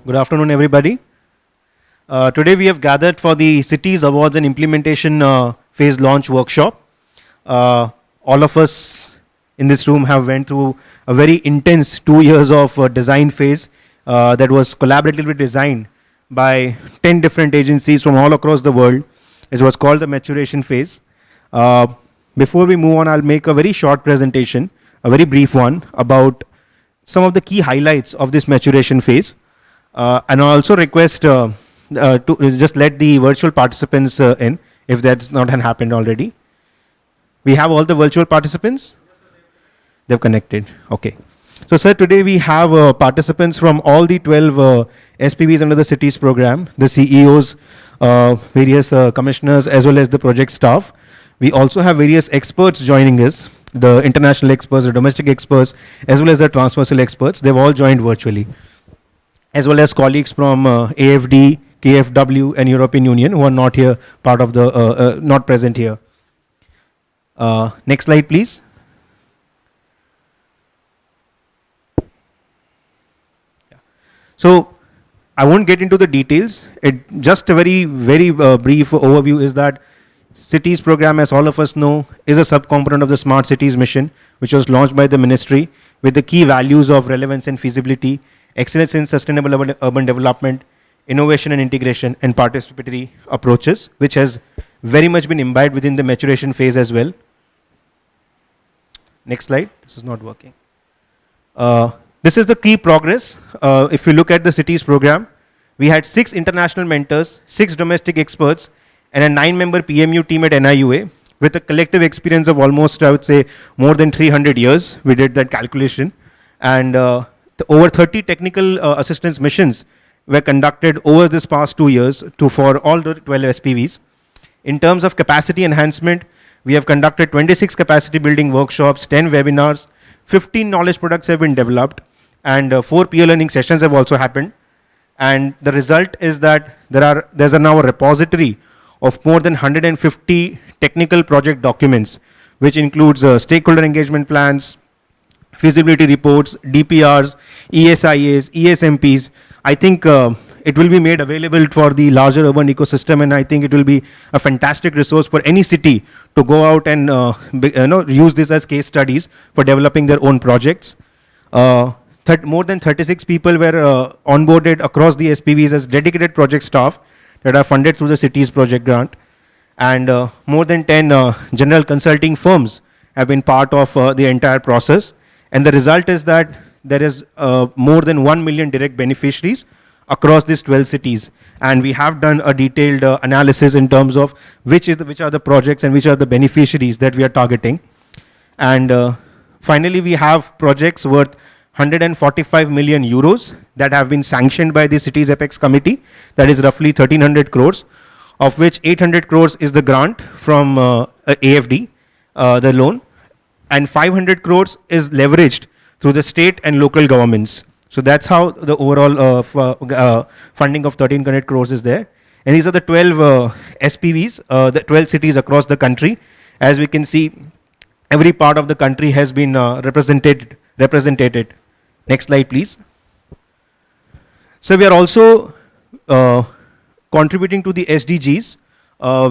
Good afternoon, everybody. Today we have gathered for the CITIIS Awards and Implementation Phase Launch Workshop. All of us in this room have went through a very intense 2 years of design phase that was collaboratively designed by 10 different agencies from all across the world. It was called the maturation phase. Before we move on, I'll make a very short presentation, a very brief one, about some of the key highlights of this maturation phase. And I also request to just let the virtual participants in, if that's not happened already. We have all the virtual participants? They've connected. Okay. So, sir, today we have participants from all the 12 SPVs under the CITIIS program, the CEOs, various commissioners, as well as the project staff. We also have various experts joining us, the international experts, the domestic experts, as well as the transversal experts. They've all joined virtually, as well as colleagues from AFD, KFW, and European Union who are not here, part of the, not present here. Next slide, please. Yeah. So, I won't get into the details. Just a very brief overview is that CITIIS program, as all of us know, is a subcomponent of the Smart Cities mission, which was launched by the ministry with the key values of relevance and feasibility, excellence in sustainable urban development, innovation and integration, and participatory approaches, which has very much been imbibed within the maturation phase as well. Next slide. This is not working. This is the key progress. If you look at the CITIIS program, we had 6 international mentors, 6 domestic experts, and a 9-member PMU team at NIUA with a collective experience of almost, I would say, more than 300 years. We did that calculation. And over 30 technical assistance missions were conducted over this past 2 years for all the 12 SPVs. In terms of capacity enhancement, we have conducted 26 capacity building workshops, 10 webinars, 15 knowledge products have been developed, and 4 peer learning sessions have also happened. And the result is that there's now a repository of more than 150 technical project documents, which includes stakeholder engagement plans, feasibility reports, DPRs, ESIAs, ESMPs. I think it will be made available for the larger urban ecosystem, and I think it will be a fantastic resource for any city to go out and use this as case studies for developing their own projects. More than 36 people were onboarded across the SPVs as dedicated project staff that are funded through the CITIIS project grant, and more than 10 general consulting firms have been part of the entire process. And the result is that there is more than 1 million direct beneficiaries across these 12 cities. And we have done a detailed analysis in terms of which are the projects and which are the beneficiaries that we are targeting. And finally, we have projects worth 145 million euros that have been sanctioned by the CITIIS Apex Committee. That is roughly 1300 crores, of which 800 crores is the grant from AFD, the loan, and 500 crores is leveraged through the state and local governments. So that's how the overall funding of 1300 crores is there. And these are the 12 SPVs, the 12 cities across the country. As we can see, every part of the country has been represented. Next slide, please. So we are also contributing to the SDGs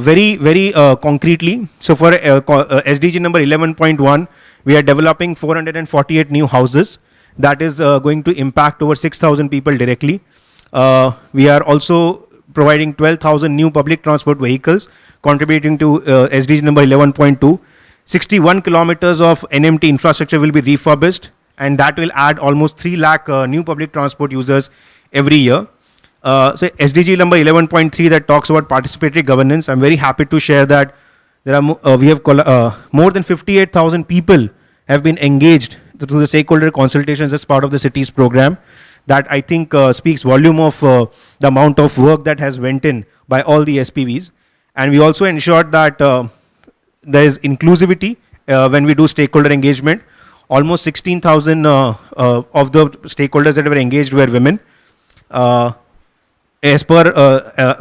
very concretely. So for SDG number 11.1, we are developing 448 new houses. That is going to impact over 6,000 people directly. We are also providing 12,000 new public transport vehicles, contributing to SDG number 11.2. 61 kilometers of NMT infrastructure will be refurbished, and that will add almost 3 lakh new public transport users every year. So SDG number 11.3 that talks about participatory governance. I'm very happy to share that there are we have more than 58,000 people have been engaged through the stakeholder consultations as part of the CITIIS program. That I think speaks volume of the amount of work that has went in by all the SPVs. And we also ensured that there is inclusivity when we do stakeholder engagement. Almost 16,000 of the stakeholders that were engaged were women. As per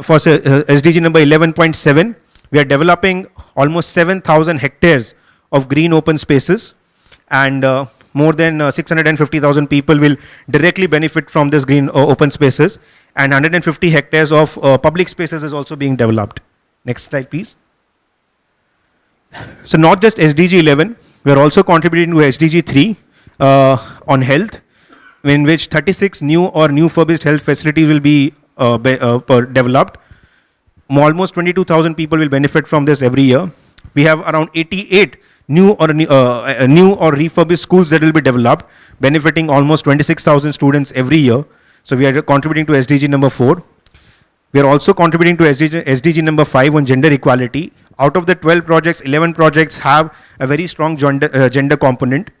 for SDG number 11.7, we are developing almost 7,000 hectares of green open spaces, and more than 650,000 people will directly benefit from this green open spaces, and 150 hectares of public spaces is also being developed. Next slide, please. So not just SDG 11, we are also contributing to SDG 3 on health, in which 36 new or new furbished health facilities will be developed. Almost 22,000 people will benefit from this every year. We have around 88 new or refurbished schools that will be developed, benefiting almost 26,000 students every year. So we are contributing to SDG number 4. We are also contributing to SDG number 5 on gender equality. Out of the 12 projects, 11 projects have a very strong gender component.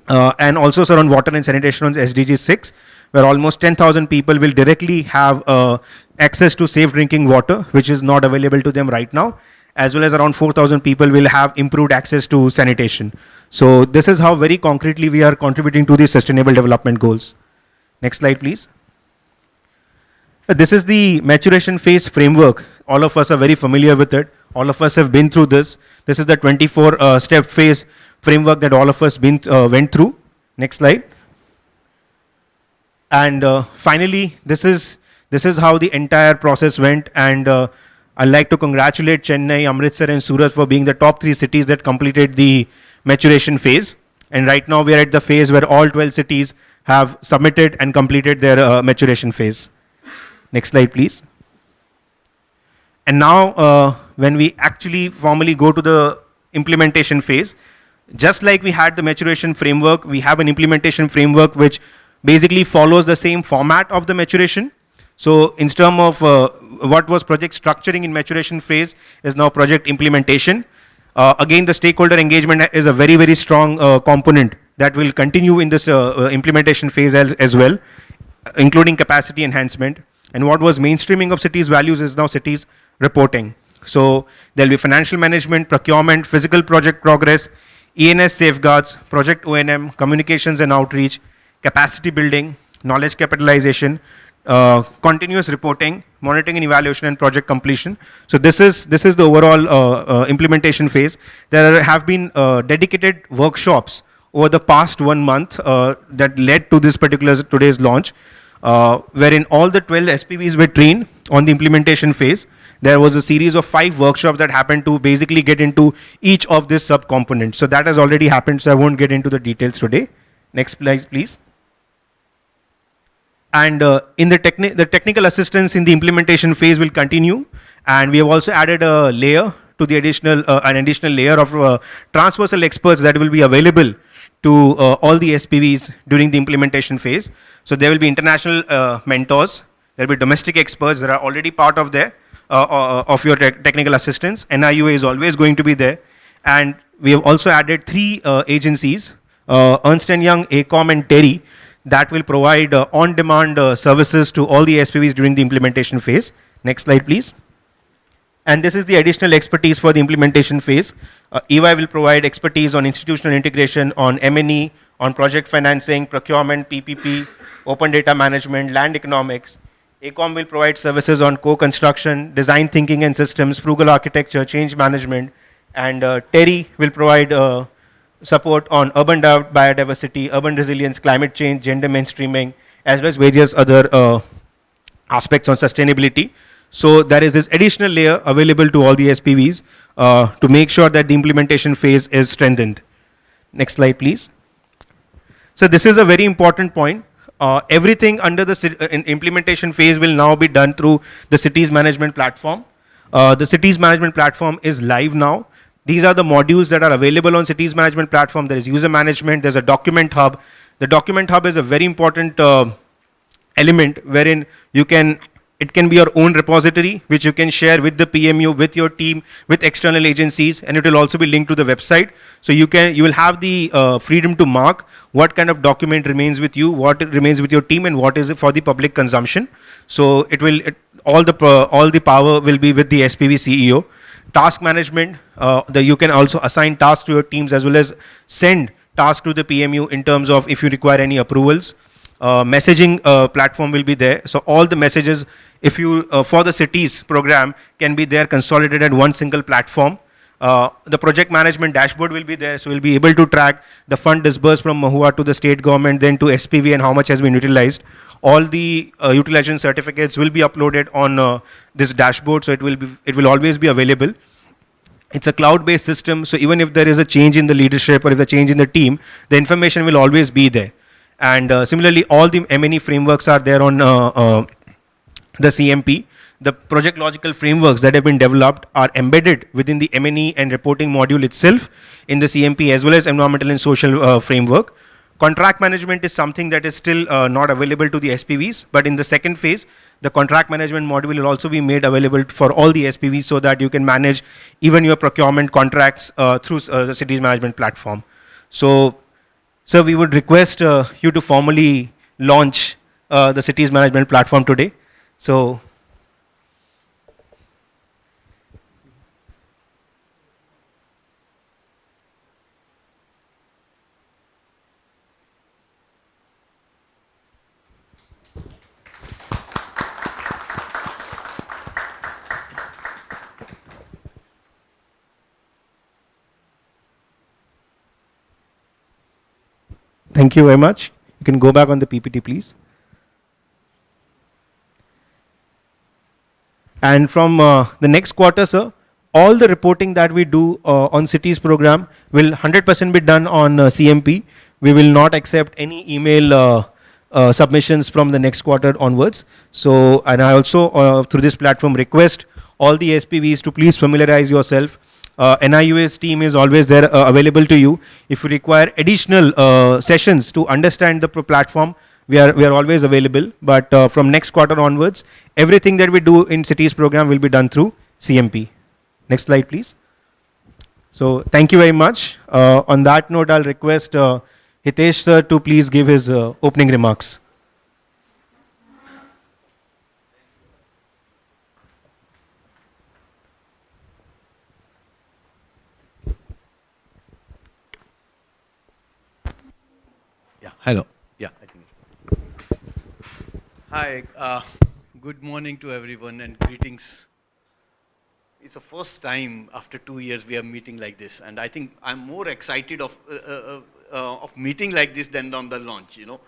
And also, sir, on water and sanitation on SDG 6, where almost 10,000 people will directly have access to safe drinking water, which is not available to them right now, as well as around 4,000 people will have improved access to sanitation. So this is how very concretely we are contributing to the sustainable development goals. Next slide, please. This is the maturation phase framework. All of us are very familiar with it. All of us have been through this. This is the 24-step phase framework that all of us went through. Next slide. And finally, this is how the entire process went. And I'd like to congratulate Chennai, Amritsar, and Surat for being the top 3 cities that completed the maturation phase. And right now, we are at the phase where all 12 cities have submitted and completed their maturation phase. Next slide, please. And now, when we actually formally go to the implementation phase, just like we had the maturation framework, we have an implementation framework which basically follows the same format of the maturation. So in terms of what was project structuring in maturation phase is now project implementation. Again, the stakeholder engagement is a very, very strong component that will continue in this implementation phase as well, including capacity enhancement. And what was mainstreaming of cities values is now cities reporting. So there'll be financial management, procurement, physical project progress, ENS safeguards, project O&M, communications and outreach, capacity building, knowledge capitalization, continuous reporting, monitoring and evaluation, and project completion. So this is the overall implementation phase. There have been dedicated workshops over the past 1 month that led to this particular today's launch, wherein all the 12 SPVs were trained on the implementation phase. There was a series of 5 workshops that happened to basically get into each of these sub-components. So that has already happened, so I won't get into the details today. Next slide, please. And in the technical assistance in the implementation phase will continue. And we have also added a layer to the an additional layer of transversal experts that will be available to all the SPVs during the implementation phase. So there will be international mentors, there will be domestic experts that are already part of of your technical assistance. NIUA is always going to be there. And we have also added 3 agencies, Ernst & Young, ACOM, and TERI, that will provide on-demand services to all the SPVs during the implementation phase. Next slide, please. And this is the additional expertise for the implementation phase. EY will provide expertise on institutional integration, on M&E, on project financing, procurement, PPP, open data management, land economics. ACOM will provide services on co-construction, design thinking and systems, frugal architecture, change management. And TERI will provide support on urban biodiversity, urban resilience, climate change, gender mainstreaming, as well as various other aspects on sustainability. So there is this additional layer available to all the SPVs to make sure that the implementation phase is strengthened. Next slide, please. So this is a very important point. Everything under the implementation phase will now be done through the cities management platform. The cities management platform is live now. These are the modules that are available on cities management platform. There is user management, there's a document hub. The document hub is a very important element wherein it can be your own repository, which you can share with the PMU, with your team, with external agencies, and it will also be linked to the website. So you will have the freedom to mark what kind of document remains with you, what remains with your team, and what is for the public consumption. So all the power will be with the SPV CEO. Task management, you can also assign tasks to your teams as well as send tasks to the PMU in terms of if you require any approvals. Messaging platform will be there. So all the messages, if you for the cities program, can be there consolidated at one single platform. The project management dashboard will be there, so we'll be able to track the fund disbursed from MoHUA to the state government, then to SPV, and how much has been utilized. All the utilization certificates will be uploaded on this dashboard, so it will always be available. It's a cloud-based system, so even if there is a change in the leadership or if a change in the team, the information will always be there. And similarly, all the M&E frameworks are there on the CMP. The project logical frameworks that have been developed are embedded within the M&E and reporting module itself in the CMP, as well as environmental and social framework. Contract management is something that is still not available to the SPVs, but in the second phase, the contract management module will also be made available for all the SPVs, so that you can manage even your procurement contracts through the cities management platform. So, sir, we would request you to formally launch the cities management platform today. So, thank you very much. You can go back on the PPT, please. And from the next quarter, sir, all the reporting that we do on cities program will 100% be done on CMP. We will not accept any email submissions from the next quarter onwards. So, and I also through this platform request all the SPVs to please familiarize yourself. NIUA's team is always there available to you. If you require additional sessions to understand the platform, we are always available. But from next quarter onwards, everything that we do in cities program will be done through CMP. Next slide, please. So thank you very much. On that note, I'll request Hitesh sir to please give his opening remarks. Yeah, hello. Yeah, I think. Hi, good morning to everyone and greetings. It's the first time after 2 years we are meeting like this, and I think I'm more excited of meeting like this than on the launch, you know.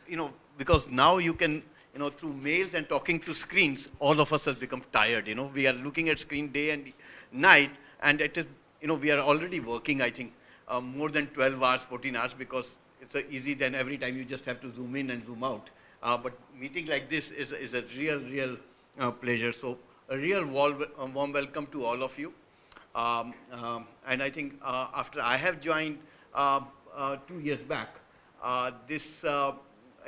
You know, because now you can, you know, through mails and talking to screens, all of us has become tired, you know. We are looking at screen day and night, and it is, you know, we are already working, I think, more than 12 hours, 14 hours, because it's easy then every time you just have to zoom in and zoom out. But meeting like this is a real pleasure. So a real warm welcome to all of you. And I think after I have joined 2 years back,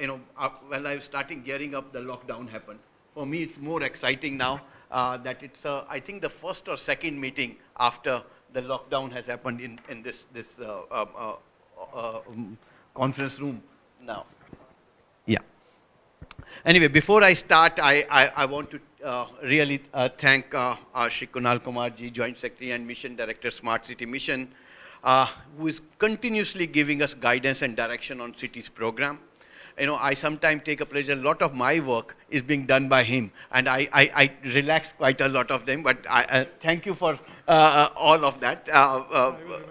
you know, when I was starting gearing up, the lockdown happened. For me, it's more exciting now that it's, I think, the first or second meeting after the lockdown has happened in this conference room now. Yeah. Anyway, before I start, I want to really thank Shri Kunal Kumar ji, Joint Secretary and Mission Director, Smart City Mission, who is continuously giving us guidance and direction on cities program. You know, I sometimes take a pleasure, a lot of my work is being done by him, and I relax quite a lot of them, but I thank you for all of that. I will remember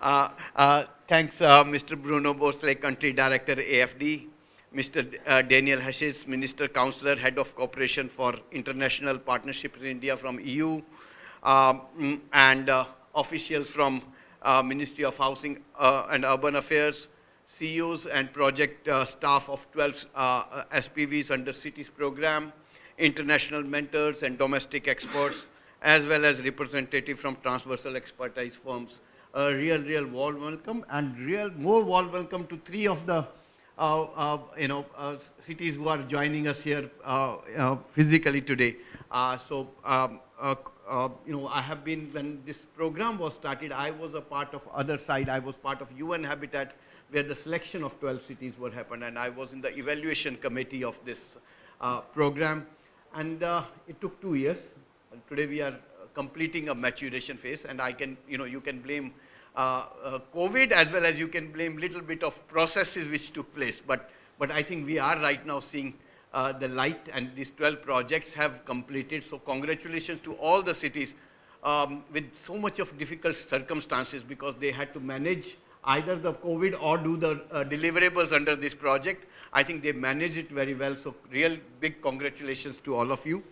that. Thanks, Mr. Bruno Bosle, Country Director, AFD, Mr. Daniel Hachez, Minister, Counsellor, Head of Cooperation for International Partnership in India from EU, and officials from Ministry of Housing and Urban Affairs, CEOs and project staff of 12 SPVs under cities program, international mentors and domestic experts, as well as representative from transversal expertise firms. A real warm welcome, and more warm welcome to 3 of the you know, cities who are joining us here physically today. You know, I have been, when this program was started, I was a part of other side. I was part of UN Habitat, where the selection of 12 cities were happened, and I was in the evaluation committee of this program. And it took 2 years. And today we are completing a maturation phase, and I can, you know, you can blame COVID as well as you can blame little bit of processes which took place. But I think we are right now seeing the light, and these 12 projects have completed. So congratulations to all the cities with so much of difficult circumstances, because they had to manage either the COVID or do the deliverables under this project. I think they managed it very well. So real big congratulations to all of you.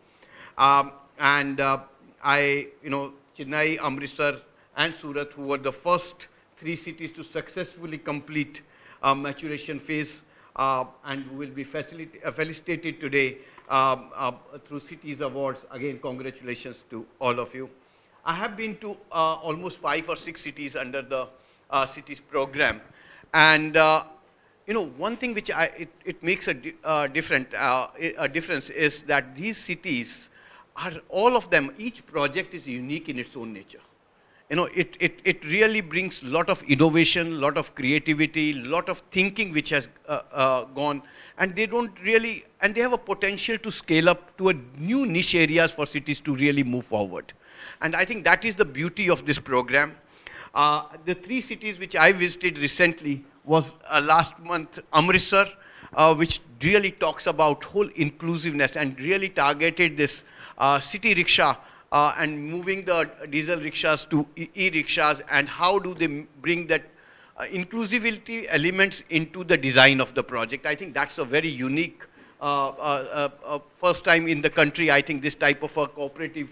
Chennai, Amritsar and Surat, who were the first 3 cities to successfully complete maturation phase, and will be felicitated today through CITIIS Awards. Again, congratulations to all of you. I have been to almost 5 or 6 cities under the CITIIS program, and one thing which it makes a difference is that these cities are, all of them, each project is unique in its own nature. It really brings a lot of innovation, lot of creativity, lot of thinking which has gone, and they have a potential to scale up to a new niche areas for cities to really move forward. And I think that is the beauty of this program. The 3 cities which I visited recently was last month, Amritsar, which really talks about whole inclusiveness and really targeted this city rickshaw and moving the diesel rickshaws to e-rickshaws, and how do they bring that inclusivity elements into the design of the project. I think that's a very unique first time in the country. I think this type of a cooperative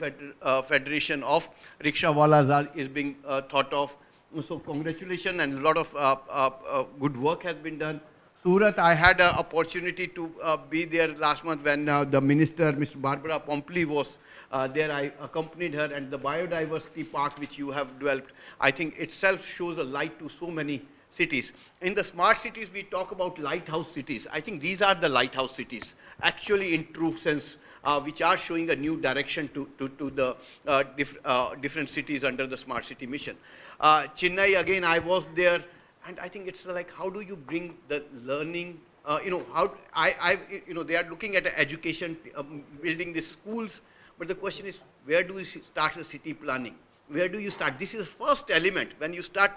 federation of rickshawalas is being thought of. So congratulations, and a lot of good work has been done. Surat, I had an opportunity to be there last month when the minister, Mr. Barbara Pompley, was there. I accompanied her, and the biodiversity park which you have developed, I think itself shows a light to so many cities. In the smart cities, we talk about lighthouse cities. I think these are the lighthouse cities, actually in true sense, which are showing a new direction to the different cities under the smart city mission. Chennai, again, I was there, and I think it's like, how do you bring the learning, they are looking at education, building the schools, but the question is, where do we start the city planning? Where do you start? This is the first element. When you start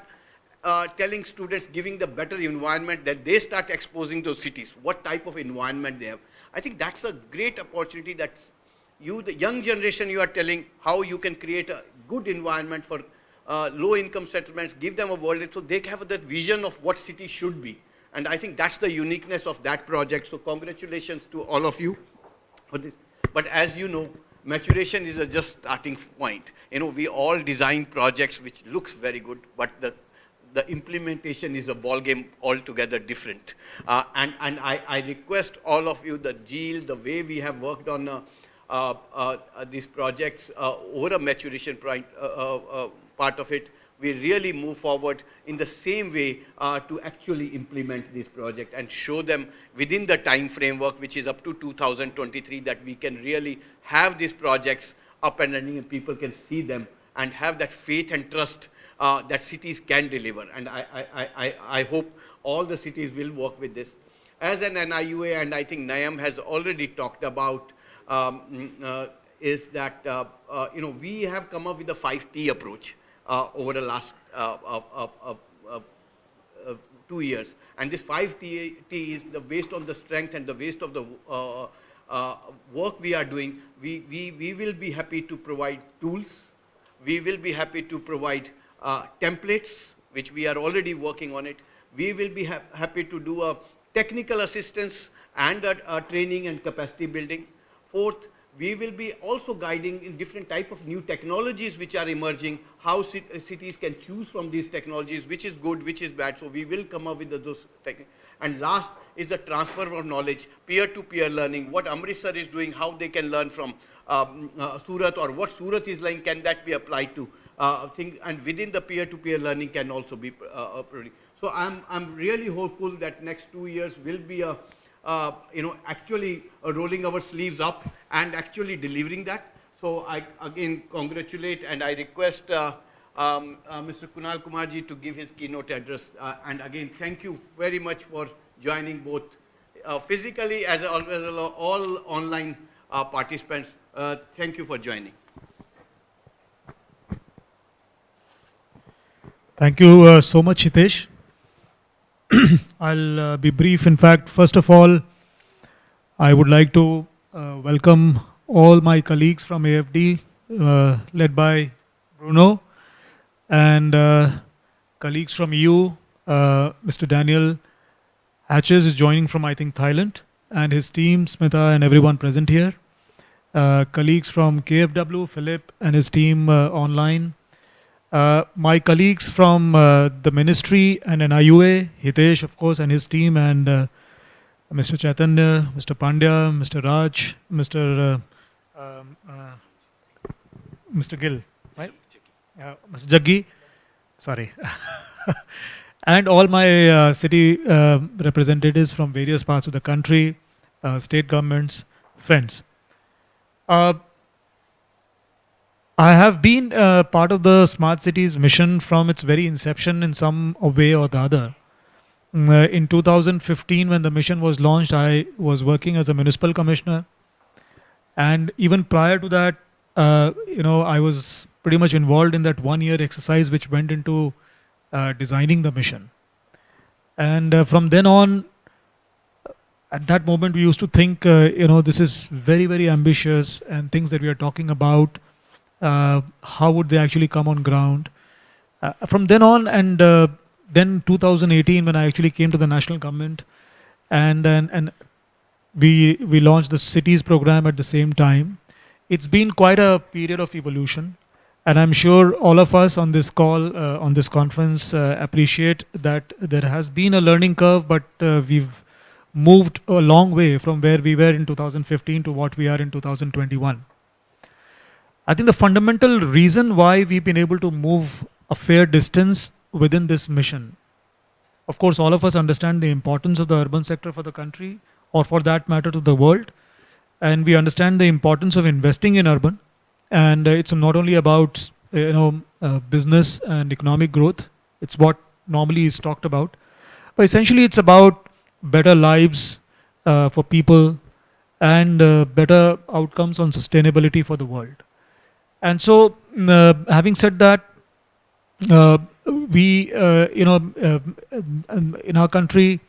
telling students, giving the better environment, that they start exposing those cities, what type of environment they have. I think that's a great opportunity that you, the young generation, you are telling how you can create a good environment for low-income settlements, give them a world, so they have that vision of what city should be. And I think that's the uniqueness of that project. So congratulations to all of you for this. But as you know, maturation is a just starting point. We all design projects which looks very good, but the implementation is a ball game altogether different. And I request all of you, the GIL, the way we have worked on these projects over a maturation point, part of it, we really move forward in the same way to actually implement this project and show them within the time framework, which is up to 2023, that we can really have these projects up and running and people can see them and have that faith and trust that cities can deliver. And I hope all the cities will work with this. As an NIUA, and I think Naim has already talked about, is that we have come up with a 5T approach over the last 2 years. And this 5T is based on the strength and the waste of the work we are doing. We will be happy to provide tools. We will be happy to provide templates, which we are already working on it. We will be happy to do a technical assistance and training and capacity building. Fourth, we will be also guiding in different type of new technologies which are emerging, how cities can choose from these technologies, which is good, which is bad. So we will come up with those techniques. And last is the transfer of knowledge, peer-to-peer learning, what Amritsar is doing, how they can learn from Surat, or what Surat is like, can that be applied to things, and within the peer-to-peer learning can also be so I'm really hopeful that next 2 years will be actually rolling our sleeves up and actually delivering that. So I again congratulate, and I request Mr. Kunal Kumar ji to give his keynote address. And again, thank you very much for joining, both physically as well as all online participants. Thank you for joining. Thank you so much, Hitesh. I'll be brief. In fact, first of all, I would like to welcome all my colleagues from AFD, led by Bruno, and colleagues from EU. Mr. Daniel Hachez is joining from, I think, Thailand, and his team, Smita, and everyone present here. Colleagues from KFW, Philip and his team online. My colleagues from the ministry and NIUA, Hitesh, of course, and his team, and Mr. Chaitanya, Mr. Pandya, Mr. Raj, Mr. Gill, right? Mr. Jaggi, sorry. And all my city representatives from various parts of the country, state governments, friends. I have been part of the Smart Cities mission from its very inception in some way or the other. In 2015, when the mission was launched, I was working as a municipal commissioner. And even prior to that, I was pretty much involved in that 1 year exercise which went into designing the mission. And from then on, at that moment, we used to think, this is very, very ambitious, and things that we are talking about, how would they actually come on ground? From then on, and then 2018, when I actually came to the national government, and we launched the CITIIS program at the same time. It's been quite a period of evolution, and I'm sure all of us on this call, on this conference, appreciate that there has been a learning curve, but we've moved a long way from where we were in 2015 to what we are in 2021. I think the fundamental reason why we've been able to move a fair distance within this mission, of course, all of us understand the importance of the urban sector for the country, or for that matter to the world, and we understand the importance of investing in urban. And it's not only about business and economic growth. It's what normally is talked about, but essentially it's about better lives for people and better outcomes on sustainability for the world. And so, having said that, we, in our country,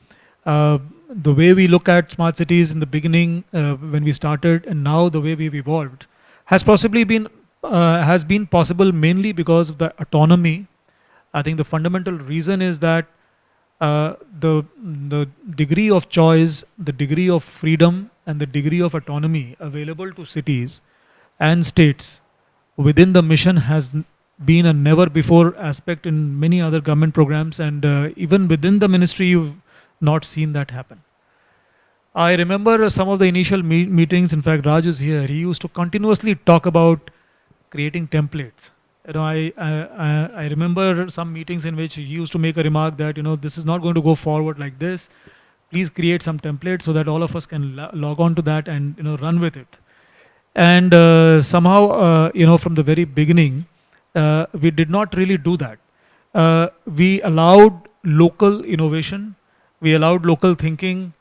the way we look at smart cities in the beginning, when we started, and now the way we've evolved, has possibly been has been possible mainly because of the autonomy. I think the fundamental reason is that the degree of choice, the degree of freedom, and the degree of autonomy available to cities and states within the mission has been a never before aspect in many other government programs, and even within the ministry you've not seen that happen. I remember some of the initial meetings. In fact, Raj is here. He used to continuously talk about creating templates. I remember some meetings in which he used to make a remark that this is not going to go forward like this. Please create some templates so that all of us can log on to that and run with it. And somehow from the very beginning, we did not really do that. We allowed local innovation, we allowed local thinking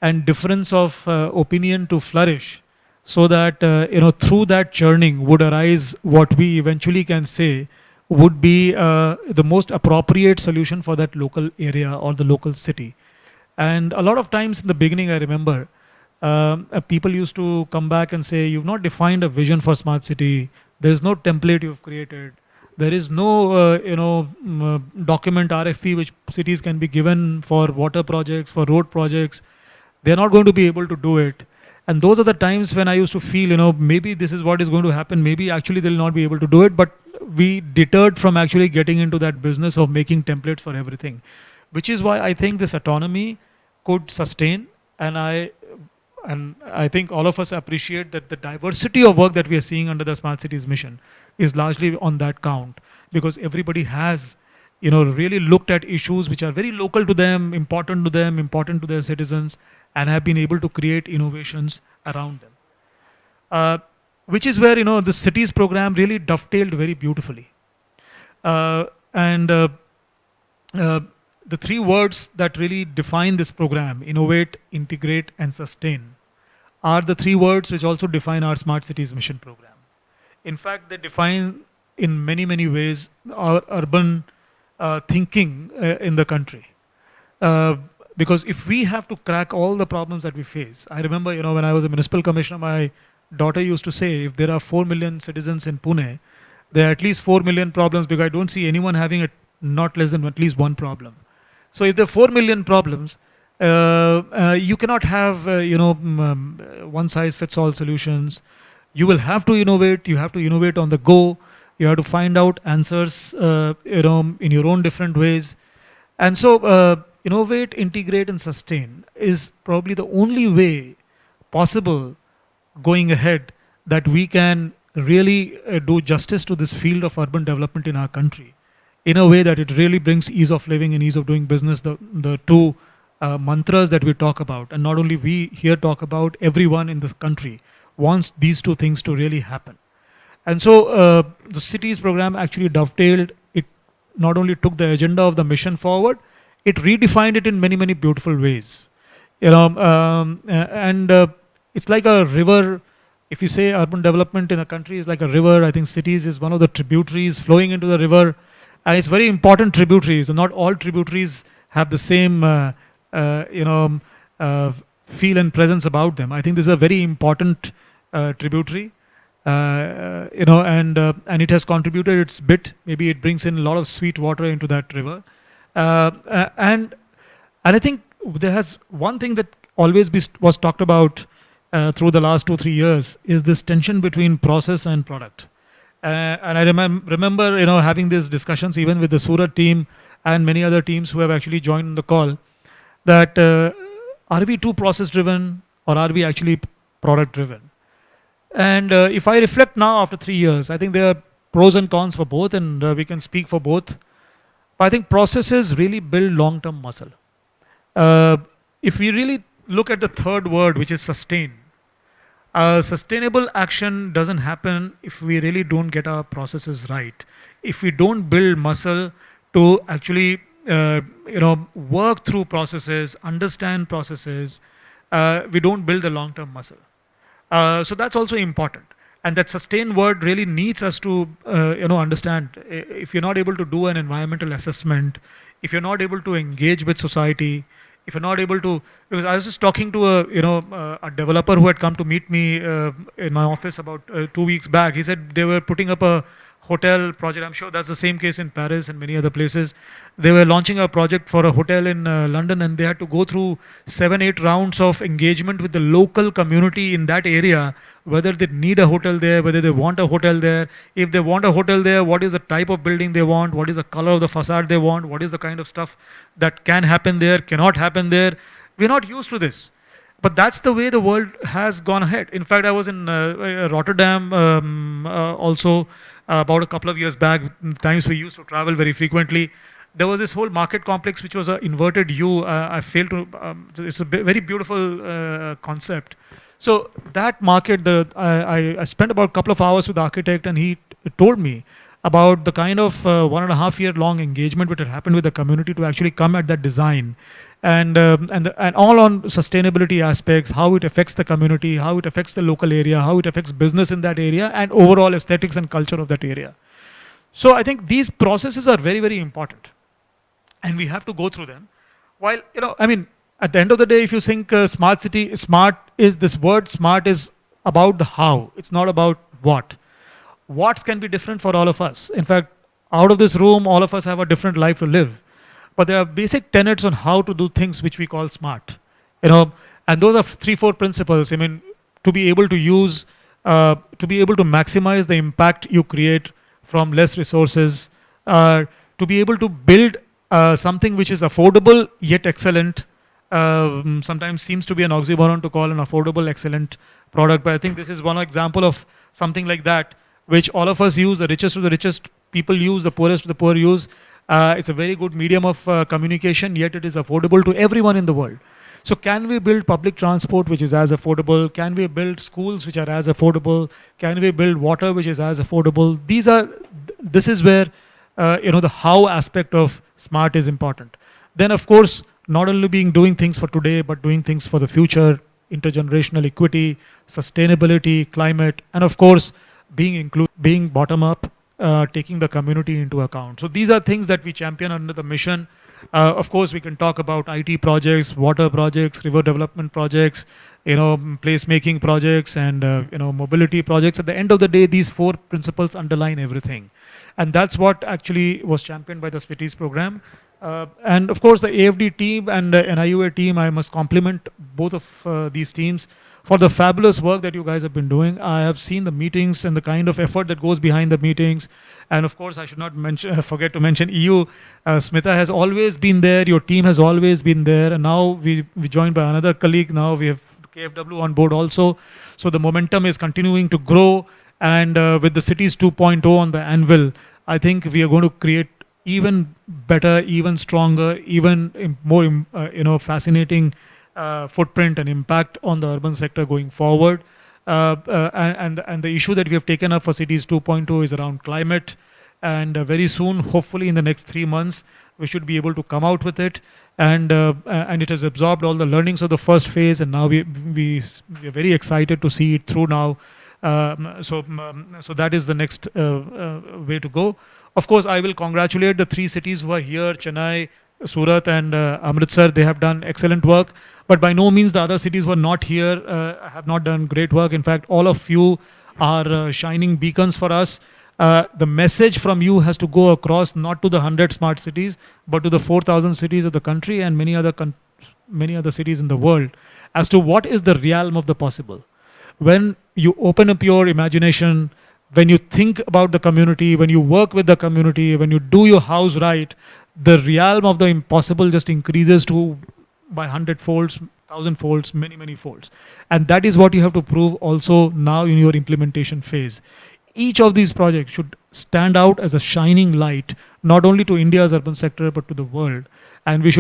and difference of opinion to flourish, so that through that churning would arise what we eventually can say would be the most appropriate solution for that local area or the local city. And a lot of times in the beginning, I remember people used to come back and say, you've not defined a vision for smart city, there's no template you've created, there is no document RFP which cities can be given for water projects, for road projects. They're not going to be able to do it. And those are the times when I used to feel, maybe this is what is going to happen, maybe actually they'll not be able to do it, but we deterred from actually getting into that business of making templates for everything, which is why I think this autonomy could sustain. And I think all of us appreciate that the diversity of work that we are seeing under the Smart Cities mission is largely on that count, because everybody has really looked at issues which are very local to them, important to their citizens, and have been able to create innovations around them. Which is where the CITIIS program really dovetailed very beautifully. The three words that really define this program, innovate, integrate, and sustain, are the three words which also define our Smart Cities mission program. In fact, they define in many, many ways our urban thinking in the country. Because if we have to crack all the problems that we face, I remember, when I was a municipal commissioner, my daughter used to say, if there are 4 million citizens in Pune, there are at least 4 million problems, because I don't see anyone having not less than at least one problem. So if there are 4 million problems, you cannot have, one size fits all solutions. You will have to innovate. You have to innovate on the go. You have to find out answers, in your own different ways. And so, innovate, integrate, and sustain is probably the only way possible going ahead that we can really do justice to this field of urban development in our country, in a way that it really brings ease of living and ease of doing business, the two mantras that we talk about. And not only we here talk about, everyone in the country wants these two things to really happen. And so the CITIIS program actually dovetailed, it not only took the agenda of the mission forward, it redefined it in many, many beautiful ways. It's like a river. If you say urban development in a country is like a river, I think CITIIS is one of the tributaries flowing into the river. And it's very important tributaries, and not all tributaries have the same feel and presence about them. I think this is a very important tributary, and it has contributed its bit. Maybe it brings in a lot of sweet water into that river, and I think there has one thing that always was talked about through the last 2-3 years is this tension between process and product. And I remember having these discussions even with the Surat team and many other teams who have actually joined the call, that are we too process driven or are we actually product driven? And if I reflect now after 3 years, I think there are pros and cons for both, and we can speak for both. But I think processes really build long-term muscle. If we really look at the third word, which is sustain, sustainable action doesn't happen if we really don't get our processes right. If we don't build muscle to actually work through processes, understand processes, we don't build the long-term muscle. So that's also important. And that sustain word really needs us to understand. If you're not able to do an environmental assessment, if you're not able to engage with society, if you're not able to, because I was just talking to a developer who had come to meet me in my office about 2 weeks back. He said they were putting up a hotel project. I'm sure that's the same case in Paris and many other places. They were launching a project for a hotel in London, and they had to go through 7-8 rounds of engagement with the local community in that area, whether they need a hotel there, whether they want a hotel there. If they want a hotel there, what is the type of building they want, what is the color of the facade they want, what is the kind of stuff that can happen there, cannot happen there. We're not used to this. But that's the way the world has gone ahead. In fact, I was in Rotterdam also about a couple of years back, times we used to travel very frequently. There was this whole market complex which was an inverted U. I failed to, it's a very beautiful concept. So that market, I spent about a couple of hours with the architect, and he told me about the kind of 1.5 year long engagement which had happened with the community to actually come at that design. And all on sustainability aspects, how it affects the community, how it affects the local area, how it affects business in that area, and overall aesthetics and culture of that area. So I think these processes are very, very important, and we have to go through them. While, at the end of the day, if you think smart city, this word smart is about the how, it's not about what. What's can be different for all of us. In fact, out of this room, all of us have a different life to live. But there are basic tenets on how to do things which we call smart, and those are 3-4 principles. To be able to use, to be able to maximize the impact you create from less resources, to be able to build something which is affordable yet excellent. Sometimes seems to be an oxymoron to call an affordable excellent product, but I think this is one example of something like that, which all of us use. The richest of the richest people use, the poorest of the poor use. It's a very good medium of communication, yet it is affordable to everyone in the world. So can we build public transport which is as affordable? Can we build schools which are as affordable? Can we build water which is as affordable? This is where the how aspect of smart is important. Then of course, not only doing things for today, but doing things for the future, intergenerational equity, sustainability, climate, and of course, being bottom up, taking the community into account. So these are things that we champion under the mission. Of course, we can talk about IT projects, water projects, river development projects, placemaking projects, and mobility projects. At the end of the day, these four principles underline everything, and that's what actually was championed by the SPVs program. And of course, the AFD team and the NIUA team, I must compliment both of these teams for the fabulous work that you guys have been doing. I have seen the meetings and the kind of effort that goes behind the meetings. And of course, I should not forget to mention EU. Smita has always been there. Your team has always been there. And now we joined by another colleague. Now we have KFW on board also. So the momentum is continuing to grow. And with the Cities 2.0 on the anvil, I think we are going to create even better, even stronger, even more fascinating footprint and impact on the urban sector going forward. And the issue that we have taken up for Cities 2.0 is around climate. And very soon, hopefully in the next 3 months, we should be able to come out with it. And it has absorbed all the learnings of the first phase. And now we are very excited to see it through now. So that is the next way to go. Of course, I will congratulate the 3 cities who are here, Chennai, Surat and Amritsar. They have done excellent work. But by no means the other cities who are not here have not done great work. In fact, all of you are shining beacons for us. The message from you has to go across not to the 100 smart cities, but to the 4,000 cities of the country and many other cities in the world as to what is the realm of the possible. When you open up your imagination, when you think about the community, when you work with the community, when you do your house right, the realm of the impossible just increases to by 100 folds, 1,000 folds, many folds. And that is what you have to prove also now in your implementation phase. Each of these projects should stand out as a shining light, not only to India's urban sector, but to the world. And you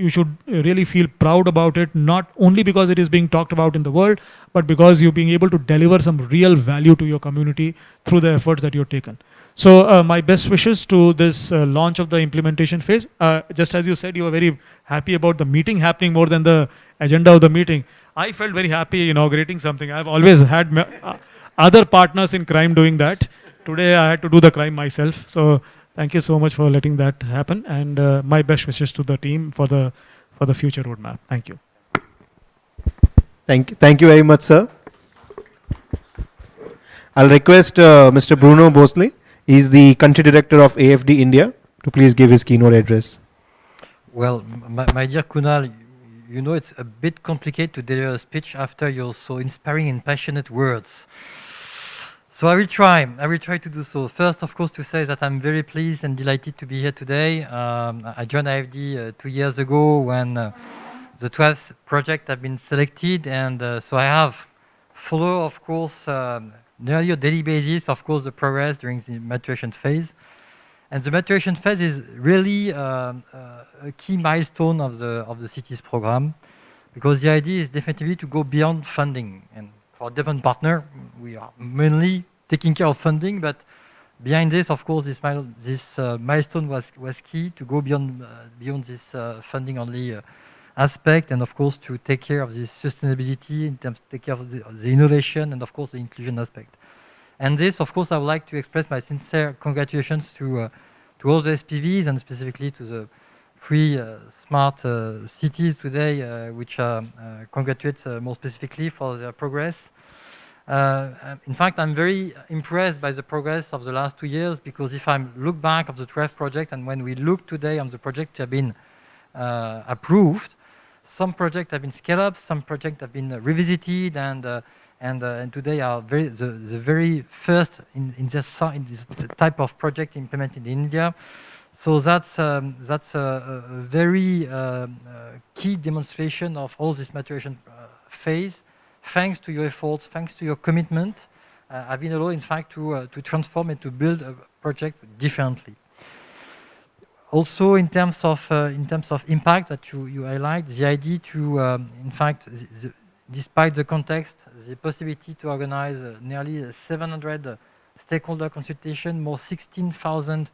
should really feel proud about it, not only because it is being talked about in the world, but because you're being able to deliver some real value to your community through the efforts that you've taken. So my best wishes to this launch of the implementation phase. Just as you said, you were very happy about the meeting happening more than the agenda of the meeting. I felt very happy inaugurating something. I've always had other partners in crime doing that. Today I had to do the crime myself. So thank you so much for letting that happen. And my best wishes to the team for the future roadmap. Thank you. Thank you very much, sir. I'll request Mr. Bruno Bosle. He's the country director of AFD India to please give his keynote address. Well, my dear Kunal, you know it's a bit complicated to deliver a speech after your so inspiring and passionate words. So I will try to do so. First, of course, to say that I'm very pleased and delighted to be here today. I joined AFD 2 years ago when the 12th project have been selected, and so I have followed, of course, nearly a daily basis, of course, the progress during the maturation phase. And the maturation phase is really a key milestone of the CITIIS program, because the idea is definitely to go beyond funding. And for development partner, we are mainly taking care of funding, but behind this, of course, this milestone was key to go beyond this funding only aspect, and of course to take care of this sustainability in terms of take care of the innovation and of course the inclusion aspect. And this, of course, I would like to express my sincere congratulations to all the SPVs and specifically to the 3 smart cities today, which congratulate more specifically for their progress. In fact, I'm very impressed by the progress of the last 2 years, because if I look back of the 12 project and when we look today on the project that have been approved, some projects have been scaled up, some projects have been revisited, and today are the very first in this type of project implemented in India. So that's a very key demonstration of all this maturation phase. Thanks to your efforts, thanks to your commitment, I've been able, in fact, to transform and to build a project differently. Also, in terms of impact that you highlight, the idea to, in fact, despite the context, the possibility to organize nearly 700 stakeholder consultation, more 16,000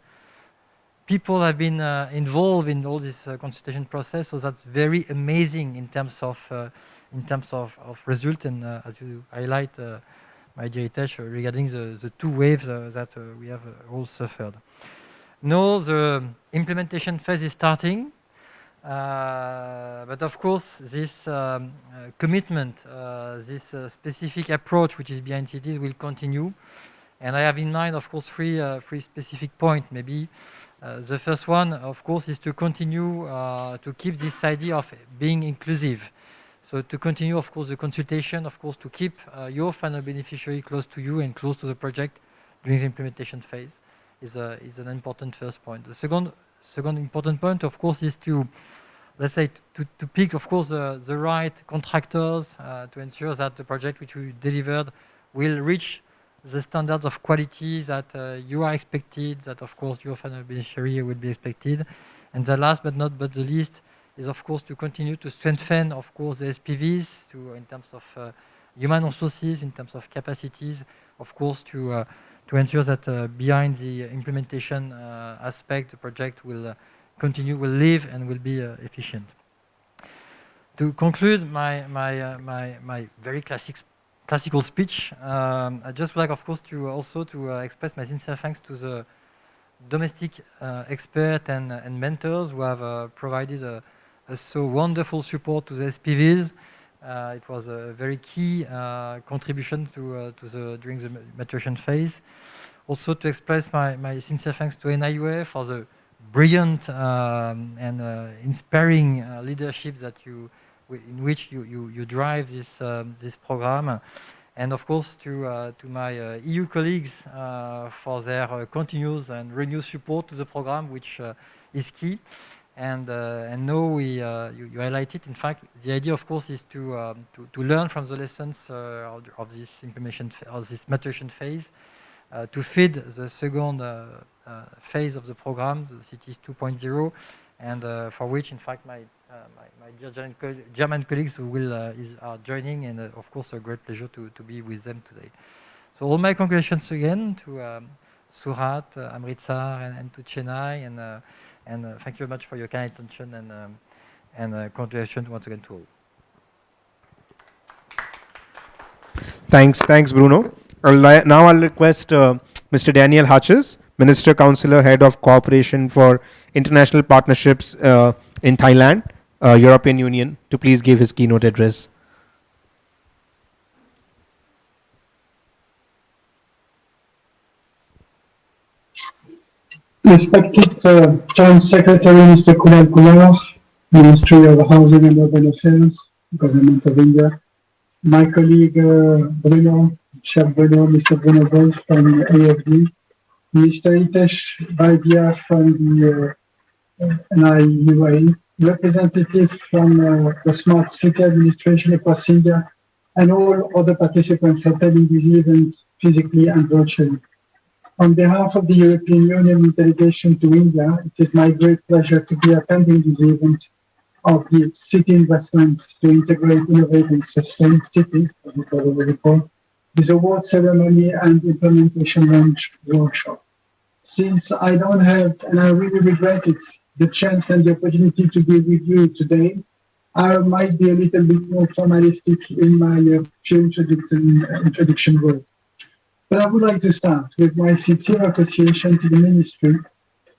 people have been involved in all this consultation process. So that's very amazing in terms of result, and as you highlight, my dear Hitesh, regarding the 2 waves that we have all suffered. No, the implementation phase is starting. But of course, this commitment, this specific approach which is behind CITIIS will continue. And I have in mind, of course, three specific points. Maybe the first one, of course, is to continue to keep this idea of being inclusive. So to continue, of course, the consultation, of course, to keep your final beneficiary close to you and close to the project during the implementation phase is an important first point. The second important point, of course, is to, let's say, to pick, of course, the right contractors to ensure that the project which we delivered will reach the standards of quality that you are expected, that, of course, your final beneficiary will be expected. And the last but not the least is, of course, to continue to strengthen, of course, the SPVs in terms of human resources, in terms of capacities, of course, to ensure that behind the implementation aspect, the project will continue, will live, and will be efficient. To conclude my very classical speech, I just would like, of course, to also express my sincere thanks to the domestic experts and mentors who have provided a so wonderful support to the SPVs. It was a very key contribution during the maturation phase. Also to express my sincere thanks to NIUA for the brilliant and inspiring leadership that in which you drive this program. And of course to my EU colleagues for their continuous and renewed support to the program, which is key. And now you highlight it. In fact, the idea, of course, is to learn from the lessons of this implementation of this maturation phase, to feed the second phase of the program, the CITIIS 2.0, and for which, in fact, my dear German colleagues are joining, and of course, a great pleasure to be with them today. So all my congratulations again to Surat, Amritsar, and to Chennai, and thank you very much for your kind attention, and congratulations once again to all. Thanks, Bruno. Now I'll request Mr. Daniel Hachez, Minister, Counsellor, Head of Cooperation for International Partnerships in Thailand, European Union, to please give his keynote address. Respected Joint Secretary Mr. Kunal Kumar, Ministry of Housing and Urban Affairs, Government of India, my colleague Bruno, Mr. Bruno Bosle from AFD, Mr. Hitesh Vaidya from the NIUA, representative from the Smart City Administration across India, and all other participants attending this event physically and virtually. On behalf of the European Union delegation to India, it is my great pleasure to be attending this event of the city investment to integrate, innovate, and sustain cities, as we already call, this award ceremony and implementation launch workshop. Since I don't have, and I really regret it, the chance and the opportunity to be with you today, I might be a little bit more formalistic in my few introduction words. But I would like to start with my sincere appreciation to the Ministry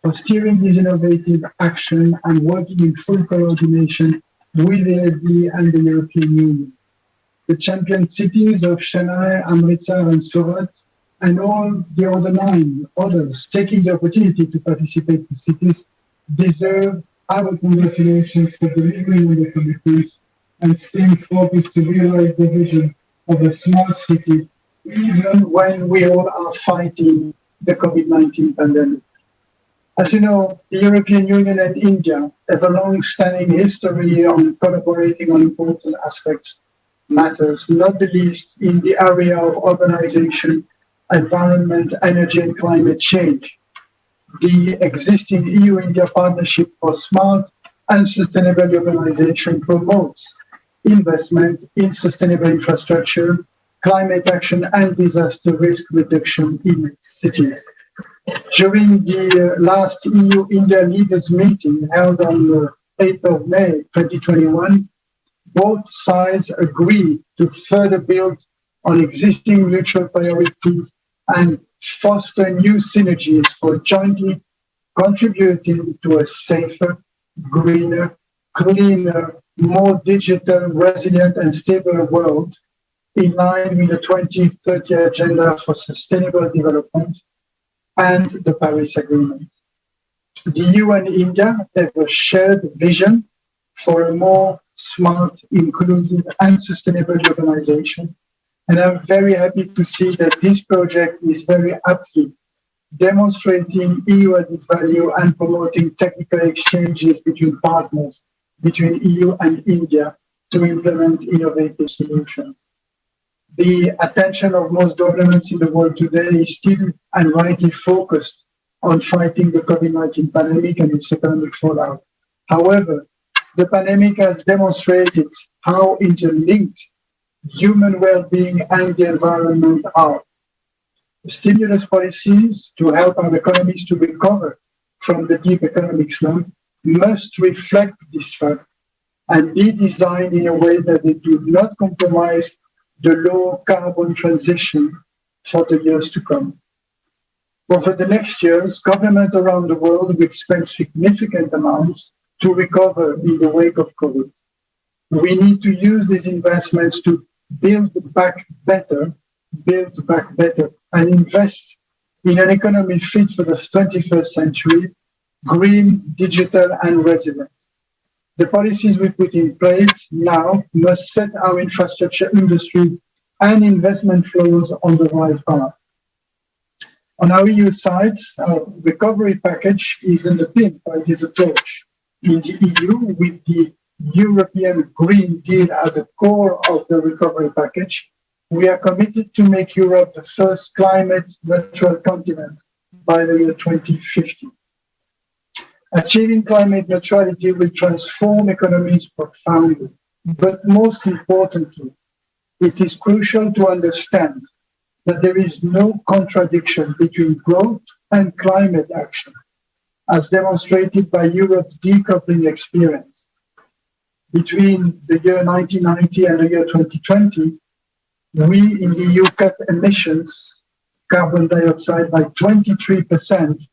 for steering this innovative action and working in full coordination with the AFD and the European Union. The champion cities of Chennai, Amritsar, and Surat, and all the other 9 others taking the opportunity to participate in CITIIS deserve our congratulations for delivering on the commitments and staying focused to realize the vision of a smart city, even when we all are fighting the COVID-19 pandemic. As you know, the European Union and India have a long-standing history on collaborating on important aspects, matters, not the least in the area of urbanization, environment, energy, and climate change. The existing EU-India partnership for smart and sustainable urbanization promotes investment in sustainable infrastructure, climate action, and disaster risk reduction in cities. During the last EU-India leaders meeting held on the 8th of May 2021, both sides agreed to further build on existing mutual priorities and foster new synergies for jointly contributing to a safer, greener, cleaner, more digital, resilient and stable world in line with the 2030 Agenda for Sustainable Development and the Paris Agreement. The EU and India have a shared vision for a more smart, inclusive and sustainable urbanization. And I'm very happy to see that this project is very aptly demonstrating EU added value and promoting technical exchanges between partners, between EU and India to implement innovative solutions. The attention of most governments in the world today is still and rightly focused on fighting the COVID-19 pandemic and its economic fallout. However, the pandemic has demonstrated how interlinked human well-being and the environment are. Stimulus policies to help our economies to recover from the deep economic slump must reflect this fact and be designed in a way that they do not compromise the low carbon transition for the years to come. Over the next years, governments around the world will spend significant amounts to recover in the wake of COVID. We need to use these investments to build back better, and invest in an economy fit for the 21st century, green, digital, and resilient. The policies we put in place now must set our infrastructure industry and investment flows on the right path. On our EU side, our recovery package is underpinned by this approach. In the EU, with the European Green Deal at the core of the recovery package, we are committed to make Europe the first climate neutral continent by the year 2050. Achieving climate neutrality will transform economies profoundly, but most importantly, it is crucial to understand that there is no contradiction between growth and climate action, as demonstrated by Europe's decoupling experience. Between the year 1990 and the year 2020, we in the EU cut emissions, carbon dioxide, by 23%,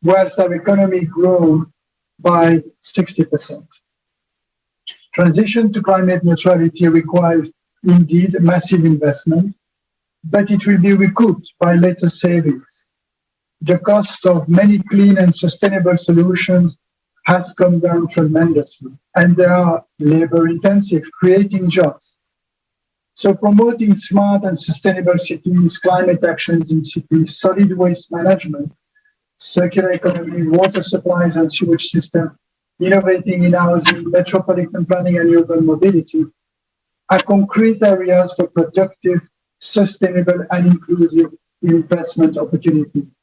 whilst our economy grew by 60%. Transition to climate neutrality requires indeed massive investment, but it will be recouped by later savings. The cost of many clean and sustainable solutions has come down tremendously, and they are labor intensive, creating jobs. So promoting smart and sustainable cities, climate actions in cities, solid waste management, circular economy, water supplies and sewage system, innovating in housing, metropolitan planning and urban mobility are concrete areas for productive, sustainable and inclusive investment opportunities.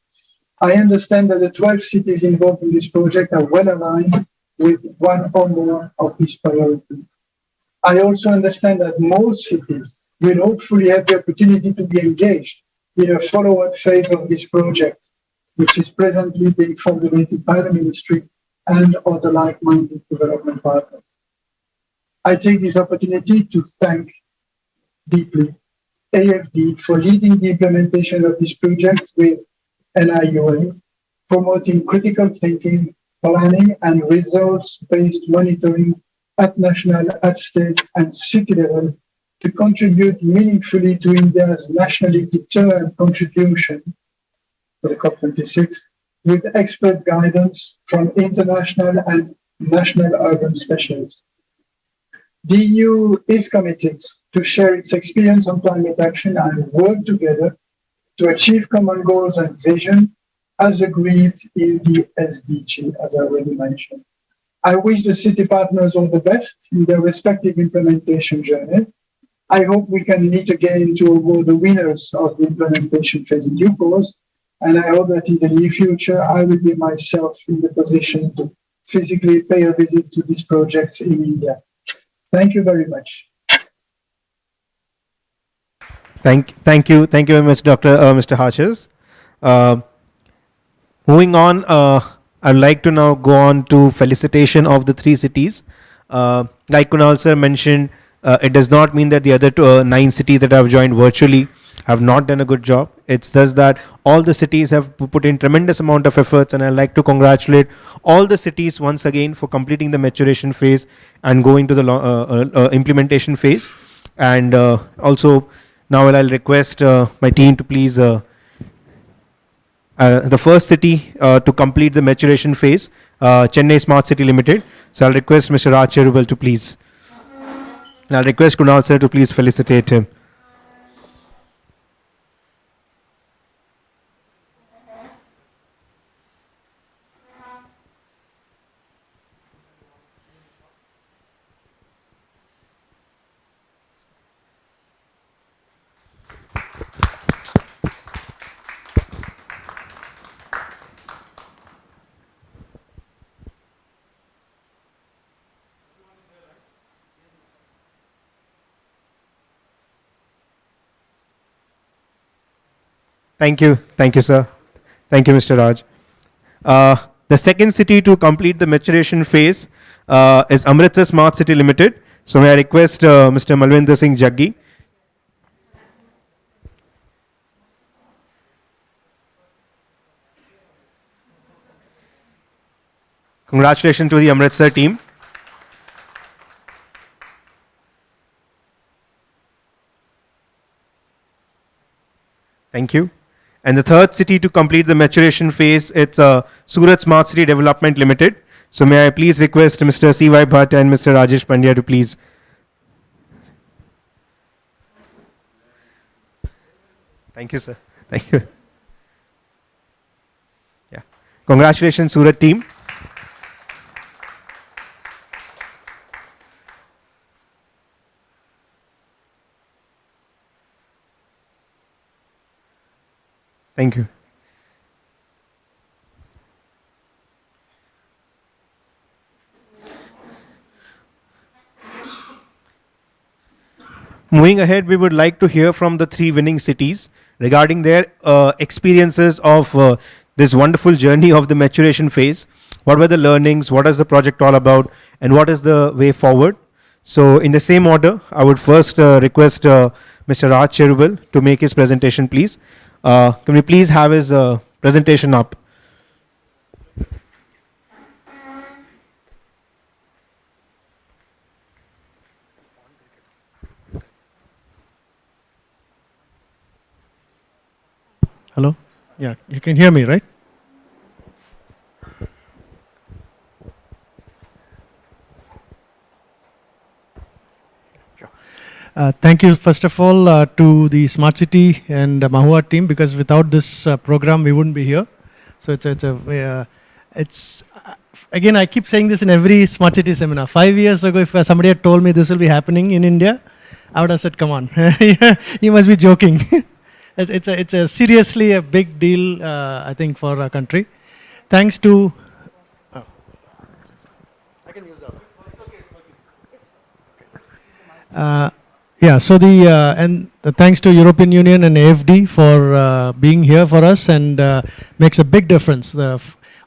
I understand that the 12 cities involved in this project are well aligned with one or more of these priorities. I also understand that most cities will hopefully have the opportunity to be engaged in a follow-up phase of this project, which is presently being formulated by the ministry and other like-minded development partners. I take this opportunity to thank deeply AFD for leading the implementation of this project with NIUA, promoting critical thinking, planning and results-based monitoring at national, at state and city level to contribute meaningfully to India's nationally determined contribution for the COP26 with expert guidance from international and national urban specialists. The EU is committed to share its experience on climate action and work together to achieve common goals and vision as agreed in the SDG, as I already mentioned. I wish the city partners all the best in their respective implementation journey. I hope we can meet again to award the winners of the implementation phase in due course. And I hope that in the near future, I will be myself in the position to physically pay a visit to these projects in India. Thank you very much. Thank you very much, Mr. Hachez. Moving on, I'd like to now go on to felicitation of the 3 cities. Like Kunal sir mentioned, it does not mean that the other 9 cities that have joined virtually have not done a good job. It's just that all the cities have put in tremendous amount of efforts, and I'd like to congratulate all the cities once again for completing the maturation phase and going to the implementation phase. And also, now I'll request my team to please, the first city to complete the maturation phase, Chennai Smart City Limited. So I'll request Mr. Cherubal to please. And I'll request Kunal sir to please felicitate him. Thank you, sir. Thank you, Mr. Raj. The second city to complete the maturation phase is Amritsar Smart City Limited. So may I request Mr. Malwinder Singh Jaggi. Congratulations to the Amritsar team. Thank you. And the third city to complete the maturation phase, it's Surat Smart City Development Limited. So may I please request Mr. C.Y. Bhatt and Mr. Rajesh Pandya to please. Thank you, sir. Thank you. Yeah. Congratulations, Surat team. Thank you. Moving ahead, we would like to hear from the three winning cities regarding their experiences of this wonderful journey of the maturation phase. What were the learnings? What is the project all about? And what is the way forward? So in the same order, I would first request Mr. Raj Cherubal to make his presentation, please. Can we please have his presentation up? Hello? Yeah, you can hear me, right? Thank you, first of all, to the Smart City and MoHUA team, because without this program, we wouldn't be here. So it's again, I keep saying this in every Smart City seminar. 5 years ago, if somebody had told me this will be happening in India, I would have said, come on, you must be joking. It's a seriously a big deal, I think, for our country. Thanks to... Oh. I can use that. Yeah, so thanks to European Union and AFD for being here for us, and makes a big difference.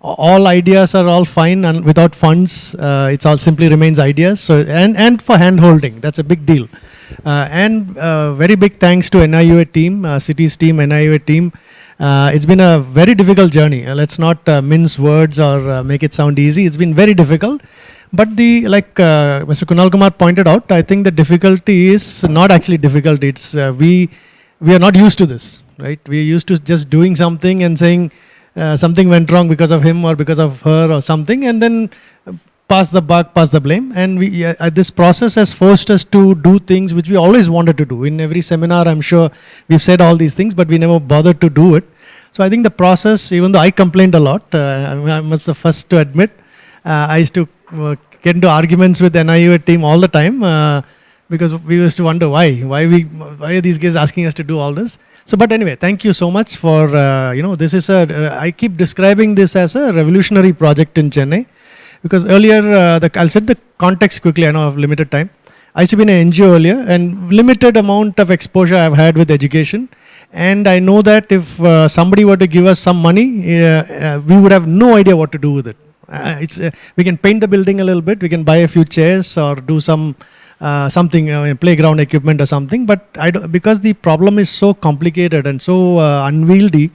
All ideas are all fine, and without funds, it all simply remains ideas. So and for hand holding, that's a big deal. And very big thanks to NIUA team, CITIIS team, NIUA team. It's been a very difficult journey. Let's not mince words or make it sound easy. It's been very difficult. But like Mr. Kunal Kumar pointed out, I think the difficulty is not actually difficult. It's we are not used to this, right? We are used to just doing something and saying something went wrong because of him or because of her or something, and then pass the buck, pass the blame. And this process has forced us to do things which we always wanted to do. In every seminar, I'm sure we've said all these things, but we never bothered to do it. So I think the process, even though I complained a lot, I'm the first to admit, I used to get into arguments with the NIUA team all the time because we used to wonder why are these guys asking us to do all this. So, but anyway, thank you so much for, this is I keep describing this as a revolutionary project in Chennai, because earlier, I'll set the context quickly, I know I have limited time. I used to be in an NGO earlier, and limited amount of exposure I've had with education. And I know that if somebody were to give us some money, we would have no idea what to do with it. We can paint the building a little bit, we can buy a few chairs or do some something, playground equipment or something. But because the problem is so complicated and so unwieldy,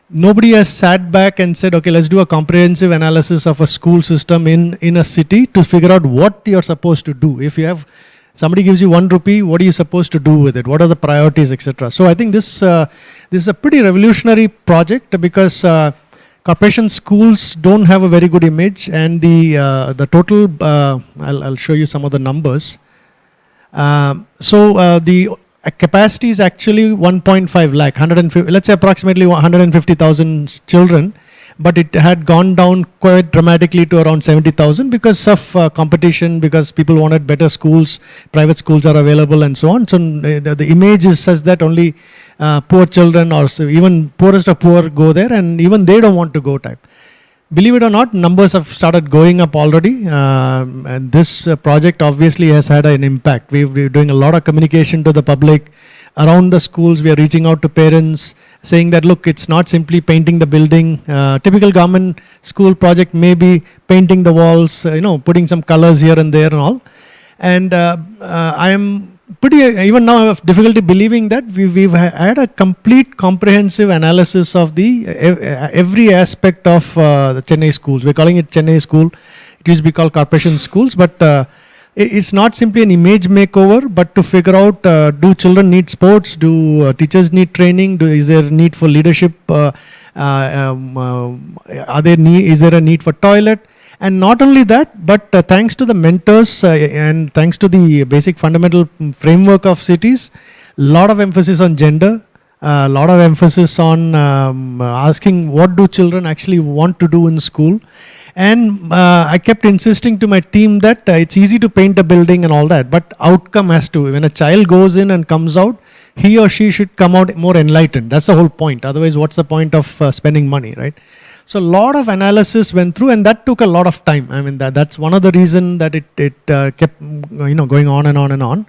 nobody has sat back and said, okay, let's do a comprehensive analysis of a school system in a city to figure out what you're supposed to do. If you have, somebody gives you 1 rupee, what are you supposed to do with it? What are the priorities, etc. So I think this is a pretty revolutionary project because corporation schools don't have a very good image, and the total, I'll show you some of the numbers. The capacity is actually 1.5 lakh, 150, let's say approximately 150,000 children, but it had gone down quite dramatically to around 70,000 because of competition, because people wanted better schools, private schools are available and so on. So the image is such that only poor children or even poorest of poor go there, and even they don't want to go type. Believe it or not, numbers have started going up already, and this project obviously has had an impact. We're doing a lot of communication to the public around the schools. We are reaching out to parents, saying that, look, it's not simply painting the building. Typical government school project may be painting the walls, putting some colors here and there and all. And I am even now I have difficulty believing that we've had a complete comprehensive analysis of the every aspect of the Chennai schools. We're calling it Chennai school. It used to be called corporation schools, but it's not simply an image makeover, but to figure out, do children need sports? Do teachers need training? Is there a need for leadership? Is there a need for toilet? And not only that, but thanks to the mentors and thanks to the basic fundamental framework of cities, a lot of emphasis on gender, a lot of emphasis on asking what do children actually want to do in school. And I kept insisting to my team that it's easy to paint a building and all that, but outcome has to, when a child goes in and comes out, he or she should come out more enlightened. That's the whole point. Otherwise, what's the point of spending money, right? So a lot of analysis went through, and that took a lot of time. I mean, that's one of the reasons that it kept going on and on and on.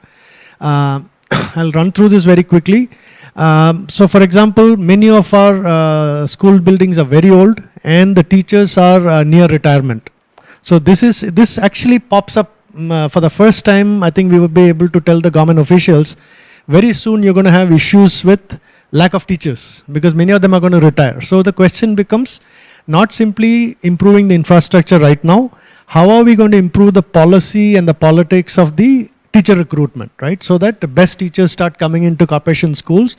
I'll run through this very quickly. So for example, many of our school buildings are very old, and the teachers are near retirement. So this actually pops up for the first time. I think we will be able to tell the government officials, very soon you're going to have issues with lack of teachers, because many of them are going to retire. So the question becomes not simply improving the infrastructure right now, how are we going to improve the policy and the politics of the teacher recruitment, right? So that the best teachers start coming into corporation schools,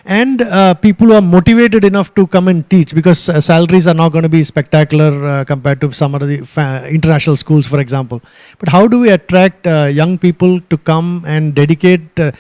and people who are motivated enough to come and teach, because salaries are not going to be spectacular compared to some of the international schools, for example. But how do we attract young people to come and dedicate their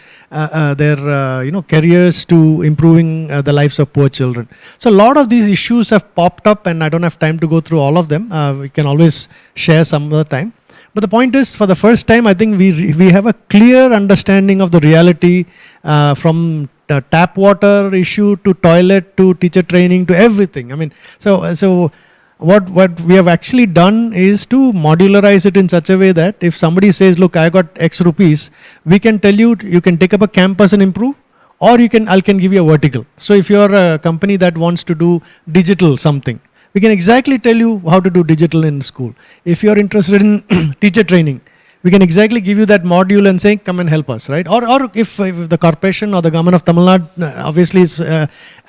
careers to improving the lives of poor children? So a lot of these issues have popped up, and I don't have time to go through all of them. We can always share some other time. But the point is, for the first time, I think we have a clear understanding of the reality from tap water issue to toilet to teacher training to everything. I mean, so what we have actually done is to modularize it in such a way that if somebody says, look, I got X rupees, we can tell you, you can take up a campus and improve, or I can give you a vertical. So if you're a company that wants to do digital something, we can exactly tell you how to do digital in school. If you're interested in teacher training, we can exactly give you that module and say, come and help us, right? Or if the corporation or the government of Tamil Nadu obviously is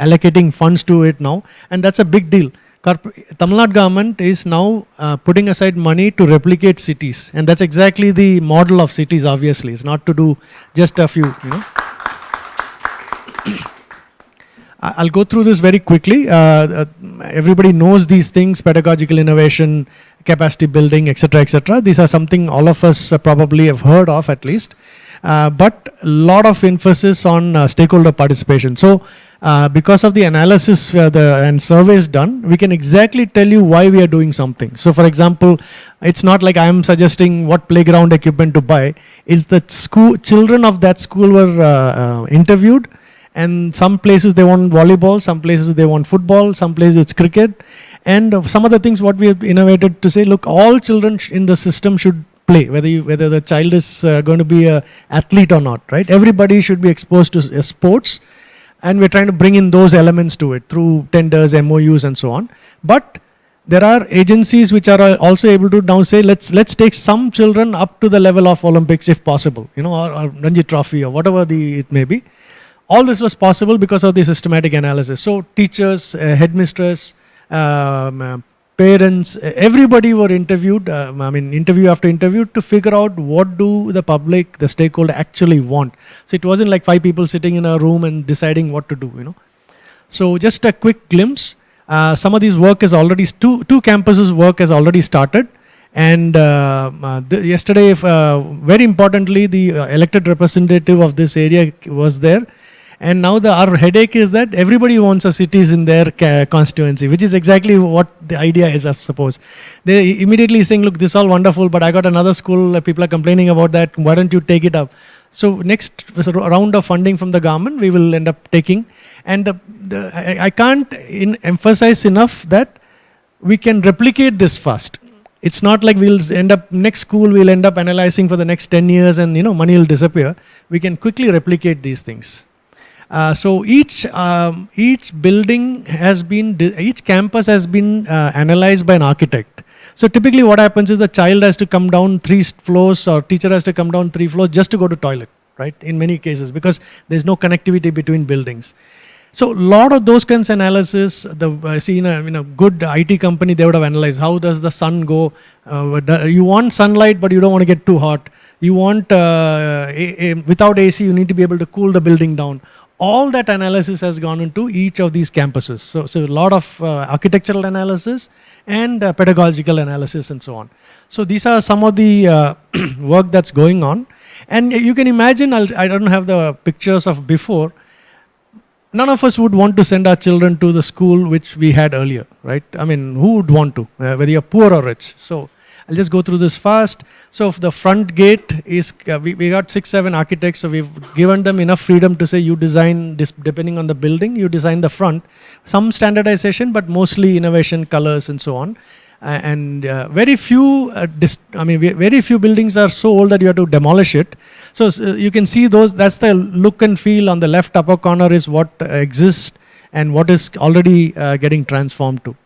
allocating funds to it now, and that's a big deal. Tamil Nadu government is now putting aside money to replicate cities, and that's exactly the model of cities, obviously. It's not to do just a few, I'll go through this very quickly. Everybody knows these things: pedagogical innovation, capacity building, etc., etc. These are something all of us probably have heard of at least. But a lot of emphasis on stakeholder participation. So because of the analysis and surveys done, we can exactly tell you why we are doing something. So for example, it's not like I'm suggesting what playground equipment to buy. It's the children of that school were interviewed. And some places they want volleyball, some places they want football, some places it's cricket. And some of the things what we have innovated to say, look, all children in the system should play, whether the child is going to be an athlete or not, right? Everybody should be exposed to sports, and we're trying to bring in those elements to it through tenders, MOUs and so on. But there are agencies which are also able to now say, let's take some children up to the level of Olympics if possible, or Ranji Trophy or whatever it may be. All this was possible because of the systematic analysis. So teachers, headmistress, parents, everybody were interviewed, interview after interview, to figure out what do the public, the stakeholder actually want. So it wasn't like 5 people sitting in a room and deciding what to do, So just a quick glimpse. Some of these work is already, two campuses work has already started. And yesterday, very importantly, the elected representative of this area was there. And now our headache is that everybody wants a CITIIS in their constituency, which is exactly what the idea is, I suppose. They immediately saying, look, this is all wonderful, but I got another school, people are complaining about that, why don't you take it up? So next round of funding from the government, we will end up taking. And I can't emphasize enough that we can replicate this fast. It's not like we'll end up, next school we'll end up analyzing for the next 10 years and money will disappear. We can quickly replicate these things. So each building has been, each campus has been analyzed by an architect. So typically what happens is the child has to come down 3 floors or teacher has to come down 3 floors just to go to toilet, right? In many cases, because there's no connectivity between buildings. So a lot of those kinds of analysis, in a good IT company, they would have analyzed how does the sun go. You want sunlight, but you don't want to get too hot. You want, without AC, you need to be able to cool the building down. All that analysis has gone into each of these campuses. So a lot of architectural analysis and pedagogical analysis and so on. So these are some of the work that's going on. And you can imagine, I don't have the pictures of before, none of us would want to send our children to the school which we had earlier, right? I mean, who would want to, whether you're poor or rich? So I'll just go through this fast. So the front gate is, we got 6-7 architects, so we've given them enough freedom to say you design, this, depending on the building, you design the front. Some standardization, but mostly innovation, colors and so on. Very few, very few buildings are so old that you have to demolish it. So you can see those, that's the look and feel on the left upper corner is what exists and what is already getting transformed to,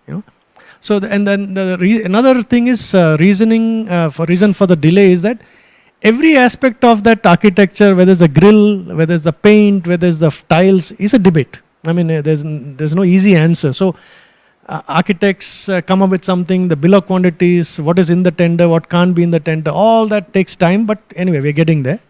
So, another thing is reason for the delay is that every aspect of that architecture, whether it's the grill, whether it's the paint, whether it's the tiles, is a debate. I mean, there's no easy answer. So, architects come up with something, the bill of quantities, what is in the tender, what can't be in the tender, all that takes time, but anyway, we're getting there.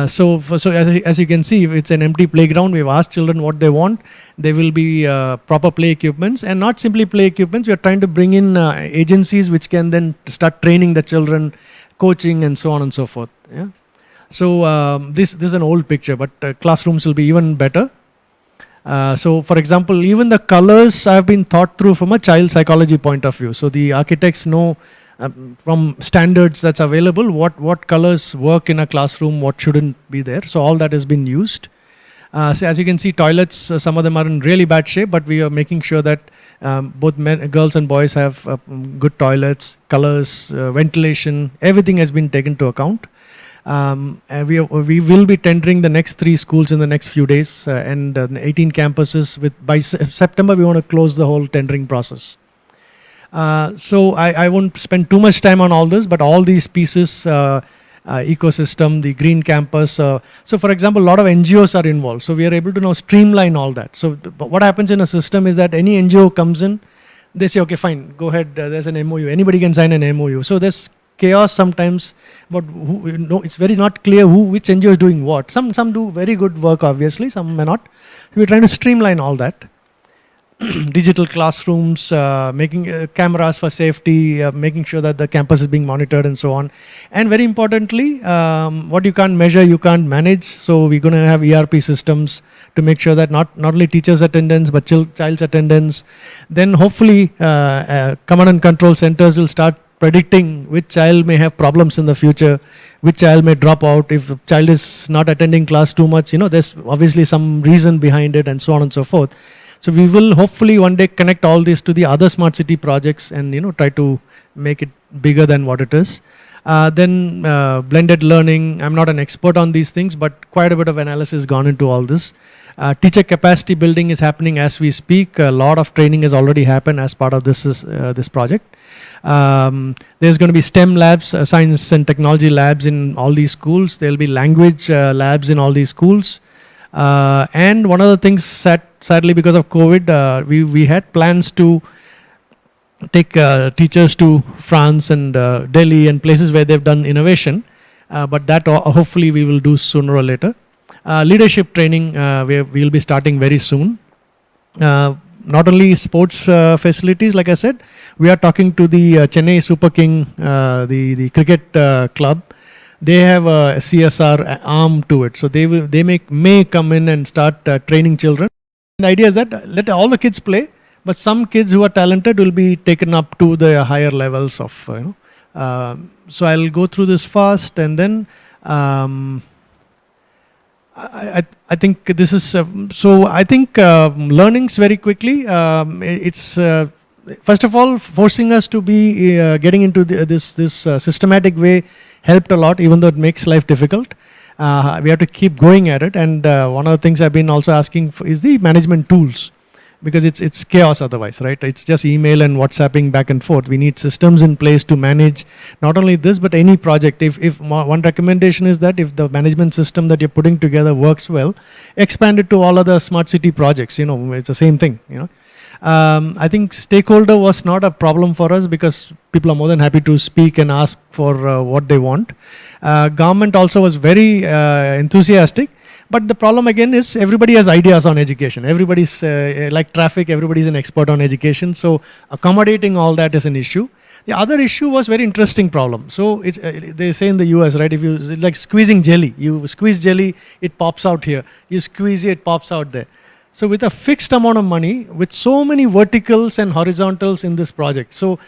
So as you can see, if it's an empty playground, we've asked children what they want. There will be proper play equipments, and not simply play equipments, we are trying to bring in agencies which can then start training the children, coaching and so on and so forth. Yeah. So this is an old picture, but classrooms will be even better. So for example, even the colors have been thought through from a child psychology point of view. So the architects know from standards that's available, what colors work in a classroom, what shouldn't be there. So all that has been used. So as you can see, toilets, some of them are in really bad shape, but we are making sure that both girls and boys have good toilets, colors, ventilation, everything has been taken into account. And we will be tendering the next 3 schools in the next few days and 18 campuses. By September, we want to close the whole tendering process. So I won't spend too much time on all this, but all these pieces, ecosystem, the green campus. So for example, a lot of NGOs are involved. So we are able to now streamline all that. So what happens in a system is that any NGO comes in, they say, okay, fine, go ahead, there's an MOU. Anybody can sign an MOU. So there's chaos sometimes, but it's very not clear which NGO is doing what. Some do very good work, obviously, some may not. So we're trying to streamline all that. Digital classrooms, making cameras for safety, making sure that the campus is being monitored and so on. And very importantly, what you can't measure, you can't manage. So we're going to have ERP systems to make sure that not only teachers' attendance, but child's attendance. Then hopefully, command and control centers will start predicting which child may have problems in the future, which child may drop out. If the child is not attending class too much, there's obviously some reason behind it and so on and so forth. So we will hopefully one day connect all this to the other smart city projects and try to make it bigger than what it is. Then blended learning. I'm not an expert on these things, but quite a bit of analysis gone into all this. Teacher capacity building is happening as we speak. A lot of training has already happened as part of this project. There's going to be STEM labs, science and technology labs in all these schools. There will be language labs in all these schools. And one of the things, sadly because of COVID, we had plans to take teachers to France and Delhi and places where they've done innovation. But that hopefully we will do sooner or later. Leadership training, we'll be starting very soon. Not only sports facilities, like I said, we are talking to the Chennai Super King, the cricket club. They have a CSR arm to it, so they may come in and start training children. The idea is that let all the kids play, but some kids who are talented will be taken up to the higher levels of so I'll go through this fast, and then I think this is so. I think learnings very quickly. It's first of all forcing us to be getting into this systematic way helped a lot, even though it makes life difficult. We have to keep going at it, and one of the things I've been also asking for is the management tools, because it's chaos otherwise, right? It's just email and WhatsApping back and forth. We need systems in place to manage not only this but any project. If one recommendation is that if the management system that you're putting together works well, expand it to all other smart city projects. It's the same thing. I think stakeholder was not a problem for us because people are more than happy to speak and ask for what they want. Government also was very enthusiastic. But the problem again is everybody has ideas on education. Everybody's like traffic, everybody's an expert on education. So accommodating all that is an issue. The other issue was very interesting problem. So they say in the US, right, if it's like squeezing jelly. You squeeze jelly, it pops out here. You squeeze it pops out there. So with a fixed amount of money, with so many verticals and horizontals in this project. So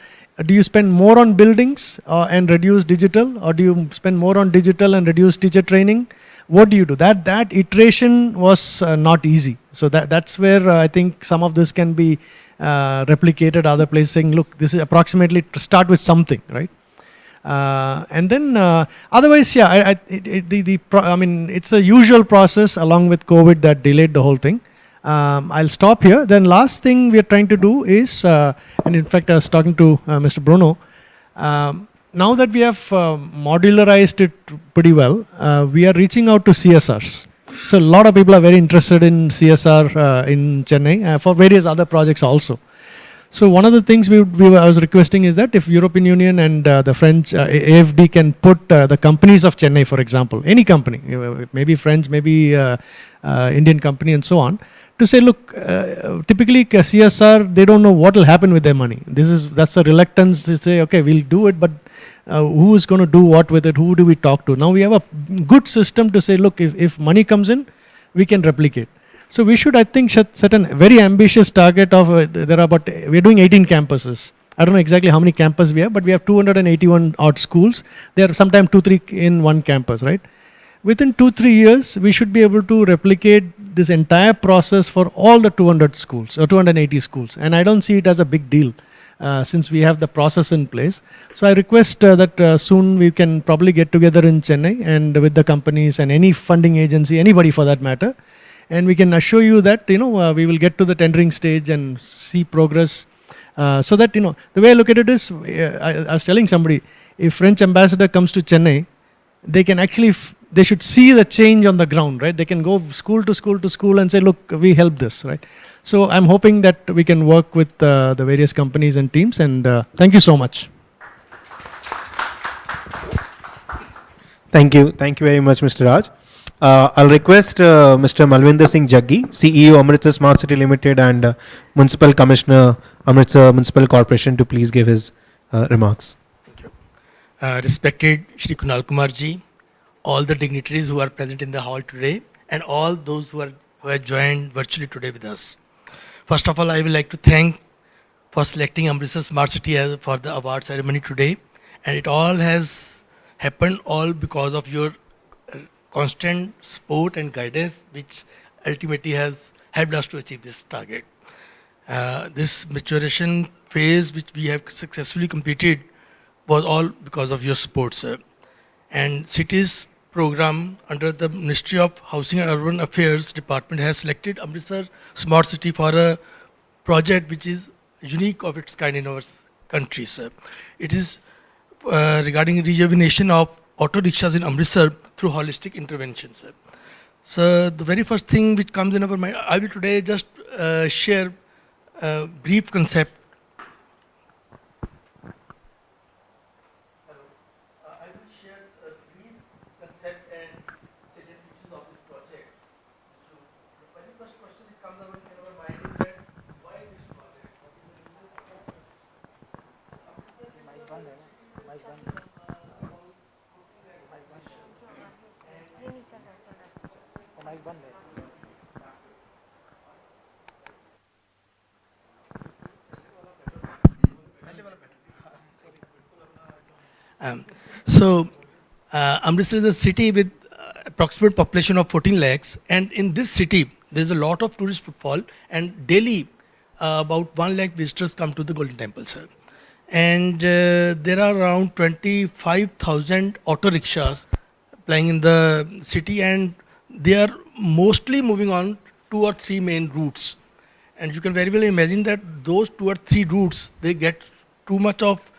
do you spend more on buildings and reduce digital, or do you spend more on digital and reduce teacher training? What do you do? That iteration was not easy. So that's where I think some of this can be replicated other places, saying, look, this is approximately to start with something, right? And then otherwise, yeah, I mean, it's a usual process along with COVID that delayed the whole thing. I'll stop here. Then last thing we are trying to do is, and in fact I was talking to Mr. Bruno, now that we have modularized it pretty well, we are reaching out to CSRs. So a lot of people are very interested in CSR in Chennai for various other projects also. So one of the things I was requesting is that if European Union and the French AFD can put the companies of Chennai, for example, any company, maybe French, maybe Indian company and so on, to say, look, typically CSR, they don't know what will happen with their money. That's the reluctance to say, okay, we'll do it, but who is going to do what with it? Who do we talk to? Now we have a good system to say, look, if money comes in, we can replicate. So we should, I think, set a very ambitious target of, we're doing 18 campuses. I don't know exactly how many campuses we have, but we have 281 odd schools. There are sometimes 2-3 in one campus, right? Within 2-3 years, we should be able to replicate this entire process for all the 200 schools or 280 schools. And I don't see it as a big deal since we have the process in place. So I request that soon we can probably get together in Chennai and with the companies and any funding agency, anybody for that matter. And we can assure you that, we will get to the tendering stage and see progress. So that, the way I look at it is, I was telling somebody, if French ambassador comes to Chennai, they can actually, they should see the change on the ground, right? They can go school to school to school and say, look, we help this, right? So I'm hoping that we can work with the various companies and teams, and thank you so much. Thank you very much, Mr. Raj. I'll request Mr. Malwinder Singh Jaggi, CEO Amritsar Smart City Limited and Municipal Commissioner Amritsar Municipal Corporation, to please give his remarks. Thank you. Respected Shri Kunal Kumar ji, all the dignitaries who are present in the hall today, and all those who have joined virtually today with us. First of all, I would like to thank for selecting Amritsar Smart City for the award ceremony today, and it all has happened all because of your constant support and guidance, which ultimately has helped us to achieve this target. This maturation phase, which we have successfully completed, was all because of your support, sir. And CITIIS program under the Ministry of Housing and Urban Affairs Department has selected Amritsar Smart City for a project which is unique of its kind in our country, sir. It is regarding rejuvenation of auto rickshaws in Amritsar through holistic intervention, sir. So the very first thing which comes in our mind, I will today just share a brief concept. I will share a brief concept and salient features of this project. So the very first question that comes in our mind is that why this project? Amritsar is a city with approximate population of 14 lakhs, and in this city there is a lot of tourist footfall, and daily about 1 lakh visitors come to the Golden Temple, sir. And there are around 25,000 auto rickshaws plying in the city, and they are mostly moving on 2 or 3 main routes. And you can very well imagine that those 2 or 3 routes, they get too much of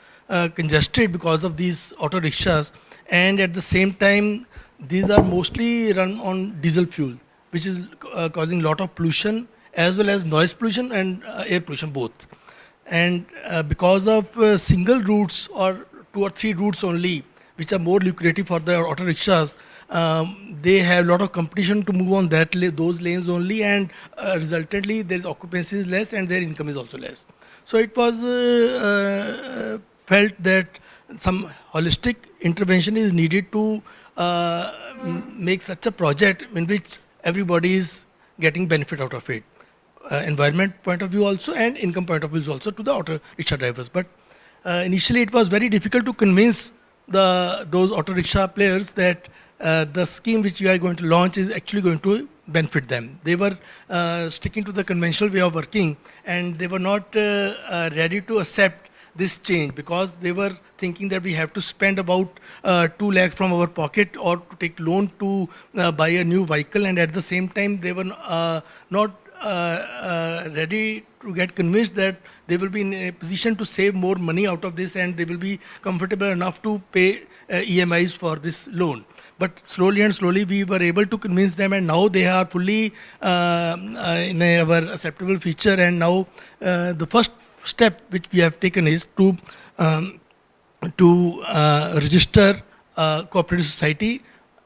congested because of these auto rickshaws, and at the same time these are mostly run on diesel fuel, which is causing lot of pollution as well as noise pollution and air pollution both. And because of single routes or 2 or 3 routes only, which are more lucrative for the auto rickshaws, they have a lot of competition to move on those lanes only, and resultantly their occupancy is less and their income is also less. So it was felt that some holistic intervention is needed to make such a project in which everybody is getting benefit out of it. Environment point of view also and income point of view also to the auto rickshaw drivers. But initially it was very difficult to convince those auto rickshaw players that the scheme which we are going to launch is actually going to benefit them. They were sticking to the conventional way of working, and they were not ready to accept this change, because they were thinking that we have to spend about 2 lakhs from our pocket or to take loan to buy a new vehicle, and at the same time they were not ready to get convinced that they will be in a position to save more money out of this, and they will be comfortable enough to pay EMIs for this loan. But slowly and slowly we were able to convince them, and now they are fully in our acceptable feature. And now the first step which we have taken is to register cooperative society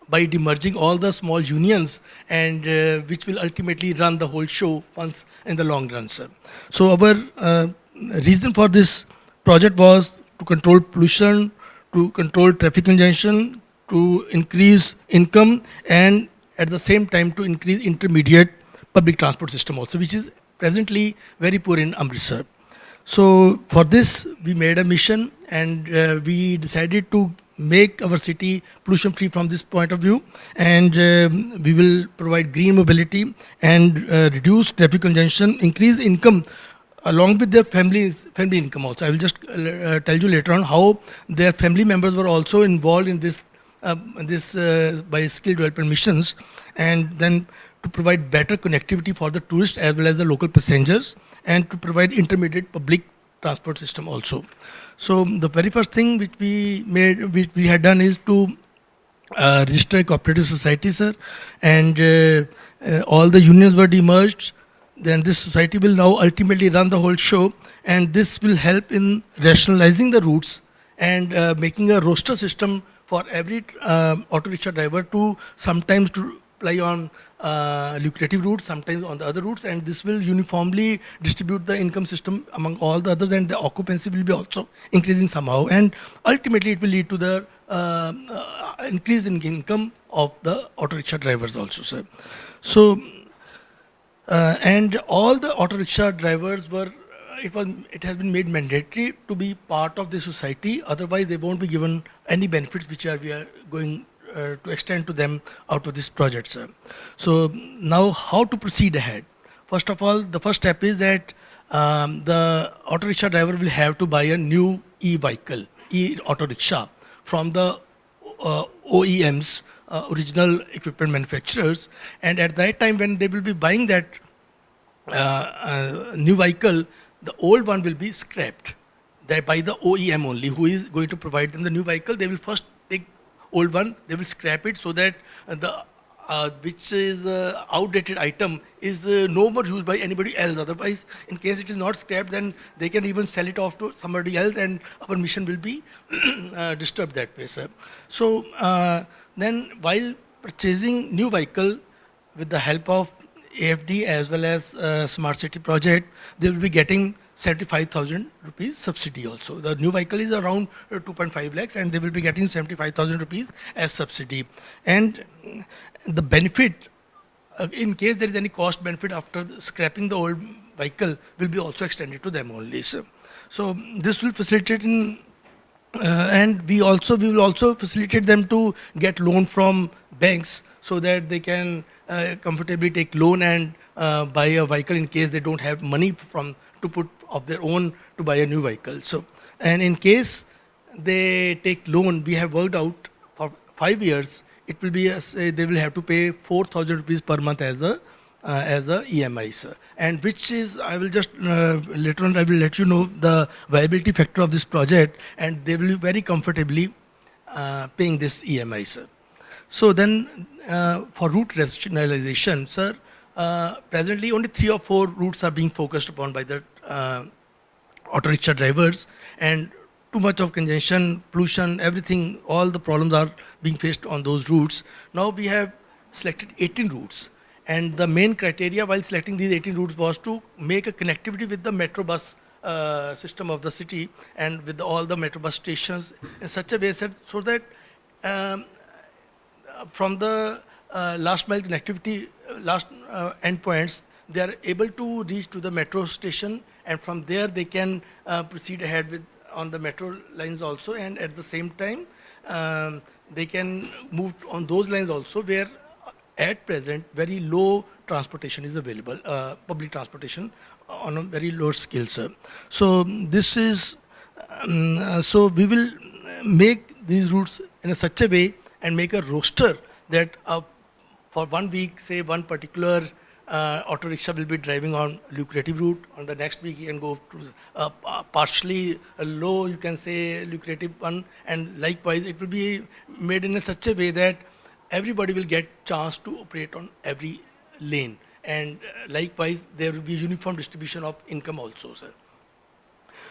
by demerging all the small unions, and which will ultimately run the whole show once in the long run, sir. So our reason for this project was to control pollution, to control traffic congestion, to increase income, and at the same time to increase intermediate public transport system also, which is presently very poor in Amritsar. So for this we made a mission, and we decided to make our city pollution free from this point of view, and we will provide green mobility and reduce traffic congestion, increase income along with their family income also. I will just tell you later on how their family members were also involved in this by skill development missions, and then to provide better connectivity for the tourists as well as the local passengers, and to provide intermediate public transport system also. So the very first thing which we had done is to register a cooperative society, sir, and all the unions were demerged. Then this society will now ultimately run the whole show, and this will help in rationalizing the routes and making a roster system for every auto rickshaw driver to sometimes to ply on lucrative routes, sometimes on the other routes, and this will uniformly distribute the income system among all the others, and the occupancy will be also increasing somehow, and ultimately it will lead to the increase in income of the auto rickshaw drivers also, sir. So and all the auto rickshaw drivers were, it has been made mandatory to be part of the society, otherwise they won't be given any benefits which we are going to extend to them out of this project, sir. So now how to proceed ahead? First of all, the first step is that the auto rickshaw driver will have to buy a new e-vehicle, e-auto rickshaw from the OEMs, original equipment manufacturers, and at that time when they will be buying that new vehicle, the old one will be scrapped by the OEM only, who is going to provide them the new vehicle. They will first take old one, they will scrap it so that the which is outdated item is no more used by anybody else. Otherwise, in case it is not scrapped, then they can even sell it off to somebody else, and our mission will be disturbed that way, sir. So then, while purchasing new vehicle with the help of AFD as well as Smart City project, they will be getting 75,000 rupees subsidy also. The new vehicle is around 2.5 lakhs, and they will be getting 75,000 rupees as subsidy. And the benefit, in case there is any cost benefit after scrapping the old vehicle, will be also extended to them only, sir. So this will facilitate in, and we will also facilitate them to get loan from banks so that they can comfortably take loan and buy a vehicle in case they don't have money to put of their own to buy a new vehicle. So, and in case they take loan, we have worked out for 5 years, it will be they will have to pay 4,000 rupees per month as a EMI, sir. And which is, I will just later on I will let you know the viability factor of this project, and they will be very comfortably paying this EMI, sir. So then for route rationalization, sir, presently only 3 or 4 routes are being focused upon by the auto rickshaw drivers, and too much of congestion, pollution, everything, all the problems are being faced on those routes. Now we have selected 18 routes, and the main criteria while selecting these 18 routes was to make a connectivity with the metro bus system of the city and with all the metro bus stations in such a way so that from the last mile connectivity, last endpoints, they are able to reach to the metro station, and from there they can proceed ahead with on the metro lines also, and at the same time they can move on those lines also where at present very low transportation is available, public transportation on a very low scale, sir. So this is, so we will make these routes in such a way and make a roster that for 1 week, say one particular auto rickshaw will be driving on lucrative route. On the next week, you can go to partially low, you can say lucrative one, and likewise it will be made in such a way that everybody will get chance to operate on every lane, and likewise there will be uniform distribution of income also, sir.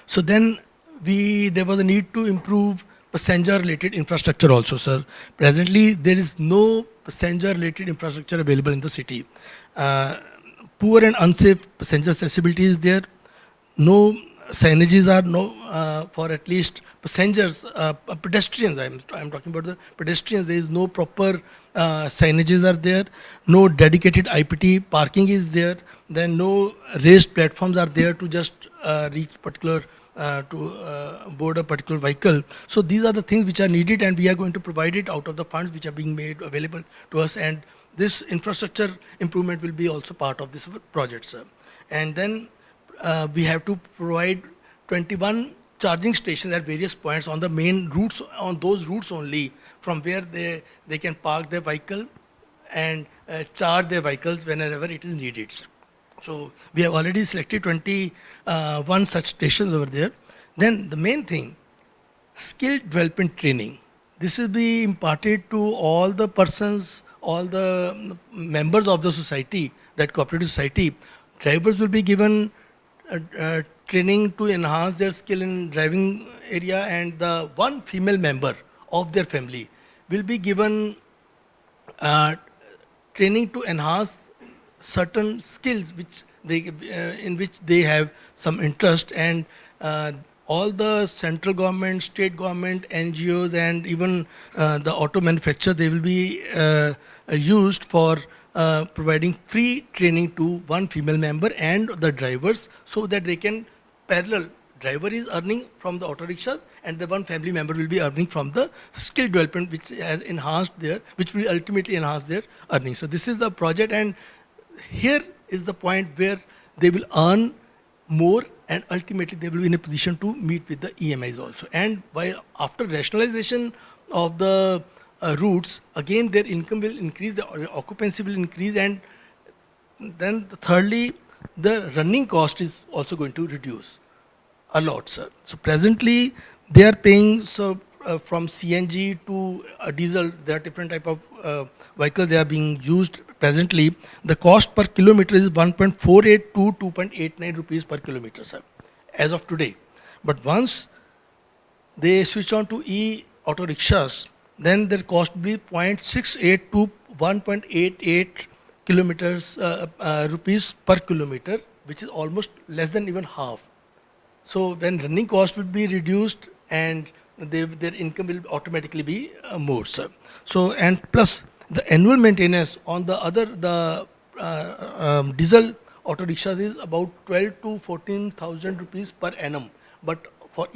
So then there was a need to improve passenger related infrastructure also, sir. Presently there is no passenger related infrastructure available in the city. Poor and unsafe passenger accessibility is there. No signages are for at least passengers, pedestrians. I'm talking about the pedestrians. There is no proper signages are there. No dedicated IPT parking is there. Then no raised platforms are there to just reach particular to board a particular vehicle. So these are the things which are needed, and we are going to provide it out of the funds which are being made available to us, and this infrastructure improvement will be also part of this project, sir. And then we have to provide 21 charging stations at various points on the main routes, on those routes only, from where they can park their vehicle and charge their vehicles whenever it is needed, sir. So we have already selected 21 such stations over there. Then the main thing, skill development training. This will be imparted to all the persons, all the members of the society, that cooperative society. Drivers will be given training to enhance their skill in driving area, and the one female member of their family will be given training to enhance certain skills which in which they have some interest, and all the central government, state government, NGOs, and even the auto manufacturer, they will be used for providing free training to one female member and the drivers, so that they can parallel. Driver is earning from the auto rickshaws, and the one family member will be earning from the skill development which has enhanced their, which will ultimately enhance their earnings. So this is the project, and here is the point where they will earn more and ultimately they will be in a position to meet with the EMIs also. And while after rationalization of the routes, again their income will increase, the occupancy will increase, and then thirdly, the running cost is also going to reduce a lot, sir. So presently, they are paying from CNG to diesel. There are different type of vehicles they are being used presently. The cost per kilometer is 1.48 to 2.89 rupees per kilometer, sir, as of today. But once they switch on to e-auto rickshaws, then their cost will be 0.68 to 1.88 kilometers rupees per kilometer, which is almost less than even half. So when running cost will be reduced and their income will automatically be more, sir. So, and plus the annual maintenance on the other, diesel auto rickshaws is about 12 to 14,000 rupees per annum. But for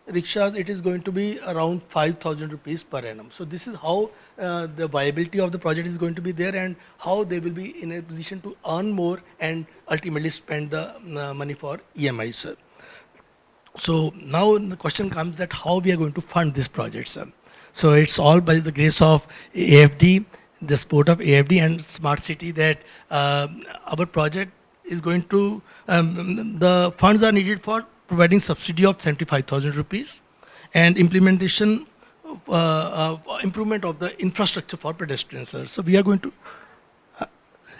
rickshaws, it is going to be around 5,000 rupees per annum. So this is how the viability of the project is going to be there, and how they will be in a position to earn more and ultimately spend the money for EMI, sir. So now the question comes that how we are going to fund this project, sir. So it's all by the grace of AFD, the support of AFD and Smart City, that our project is going to, the funds are needed for providing subsidy of 75,000 rupees and implementation, improvement of the infrastructure for pedestrians, sir. So we are going to,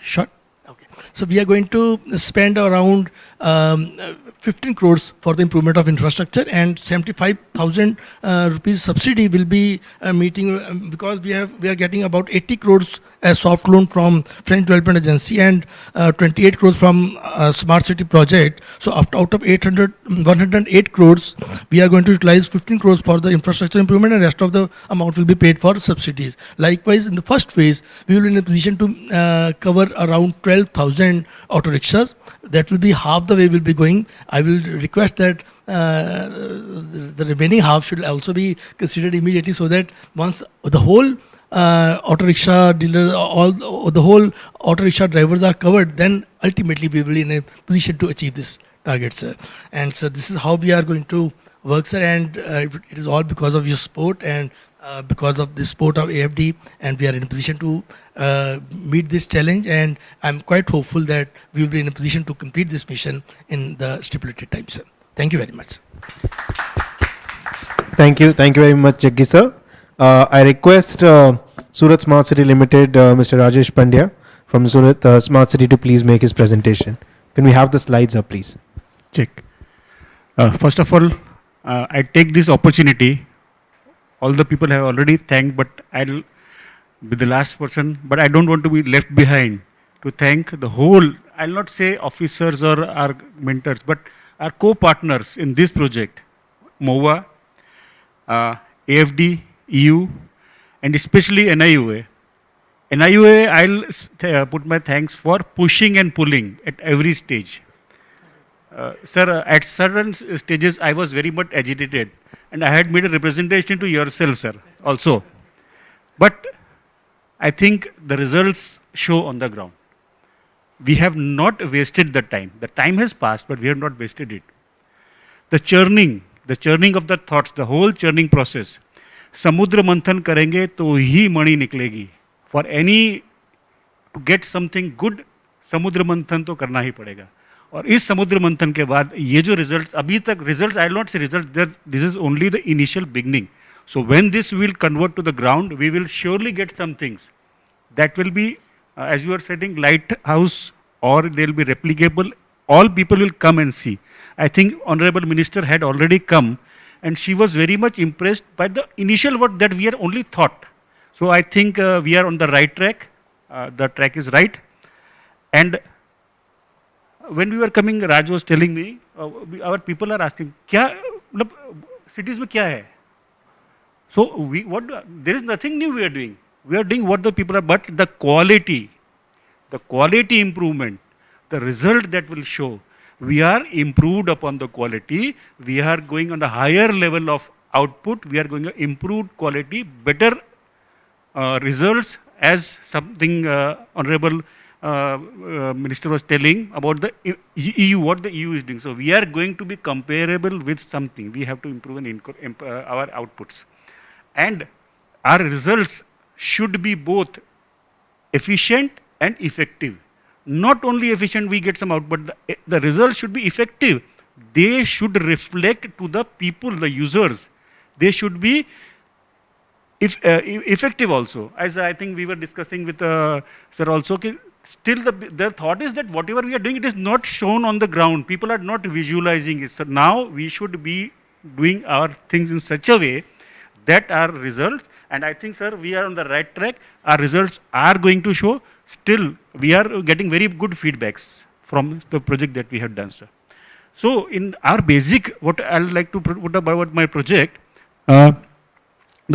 short. Okay. So we are going to spend around 15 crores for the improvement of infrastructure, and 75,000 rupees subsidy will be meeting because we are getting about 80 crores as soft loan from French Development Agency and 28 crores from Smart City project. So out of 108 crores, we are going to utilize 15 crores for the infrastructure improvement, and rest of the amount will be paid for subsidies. Likewise, in the first phase, we will be in a position to cover around 12,000 auto rickshaws. That will be half the way we'll be going. I will request that the remaining half should also be considered immediately, so that once the whole auto rickshaw dealers, the whole auto rickshaw drivers are covered, then ultimately we will be in a position to achieve this target, sir. And so this is how we are going to work, sir, and it is all because of your support and because of the support of AFD, and we are in a position to meet this challenge, and I'm quite hopeful that we will be in a position to complete this mission in the stipulated time, sir. Thank you very much, sir. Thank you very much, Jaggi sir. I request Surat Smart City Limited, Mr. Rajesh Pandya from Surat Smart City to please make his presentation. Can we have the slides up, please? Check. First of all, I take this opportunity. All the people have already thanked, but I'll be the last person, but I don't want to be left behind, to thank the whole, I'll not say officers or our mentors, but our co-partners in this project, MoHUA, AFD, EU, and especially NIUA. NIUA, I'll put my thanks for pushing and pulling at every stage. Sir, at certain stages, I was very much agitated, and I had made a representation to yourself, sir, also. But I think the results show on the ground. We have not wasted the time. The time has passed, but we have not wasted it. The churning of the thoughts, the whole churning process. Samudra manthan karenge to hi mani niklegi. For any to get something good, samudra manthan to karna hi padega. और इस समुद्र मंथन के बाद ये जो results अभी तक results I not say result this is only the initial beginning so when this will convert to the ground we will surely get some things that will be as you are setting lighthouse और they will be replicable all people will come and see. I think Honorable Minister had already come and she was very much impressed by the initial what that we are only thought. So I think we are on the right track. The track is right. And when we were coming, Raj was telling me, our people are asking, क्या cities में क्या है? So there is nothing new we are doing. We are doing what the people are, but the quality improvement, the result that will show, we are improved upon the quality, we are going on the higher level of output, we are going to improved quality, better results as something Honorable Minister was telling about the EU, what the EU is doing. So we are going to be comparable with something. We have to improve our outputs. And our results should be both efficient and effective. Not only efficient, we get some output, but the results should be effective. They should reflect to the people, the users. They should be effective also. As I think we were discussing with sir also, still the thought is that whatever we are doing, it is not shown on the ground. People are not visualizing it. So now we should be doing our things in such a way that our results, and I think, sir, we are on the right track. Our results are going to show. Still, we are getting very good feedbacks from the project that we have done, sir. So in our basic, what I would like to put about my project, the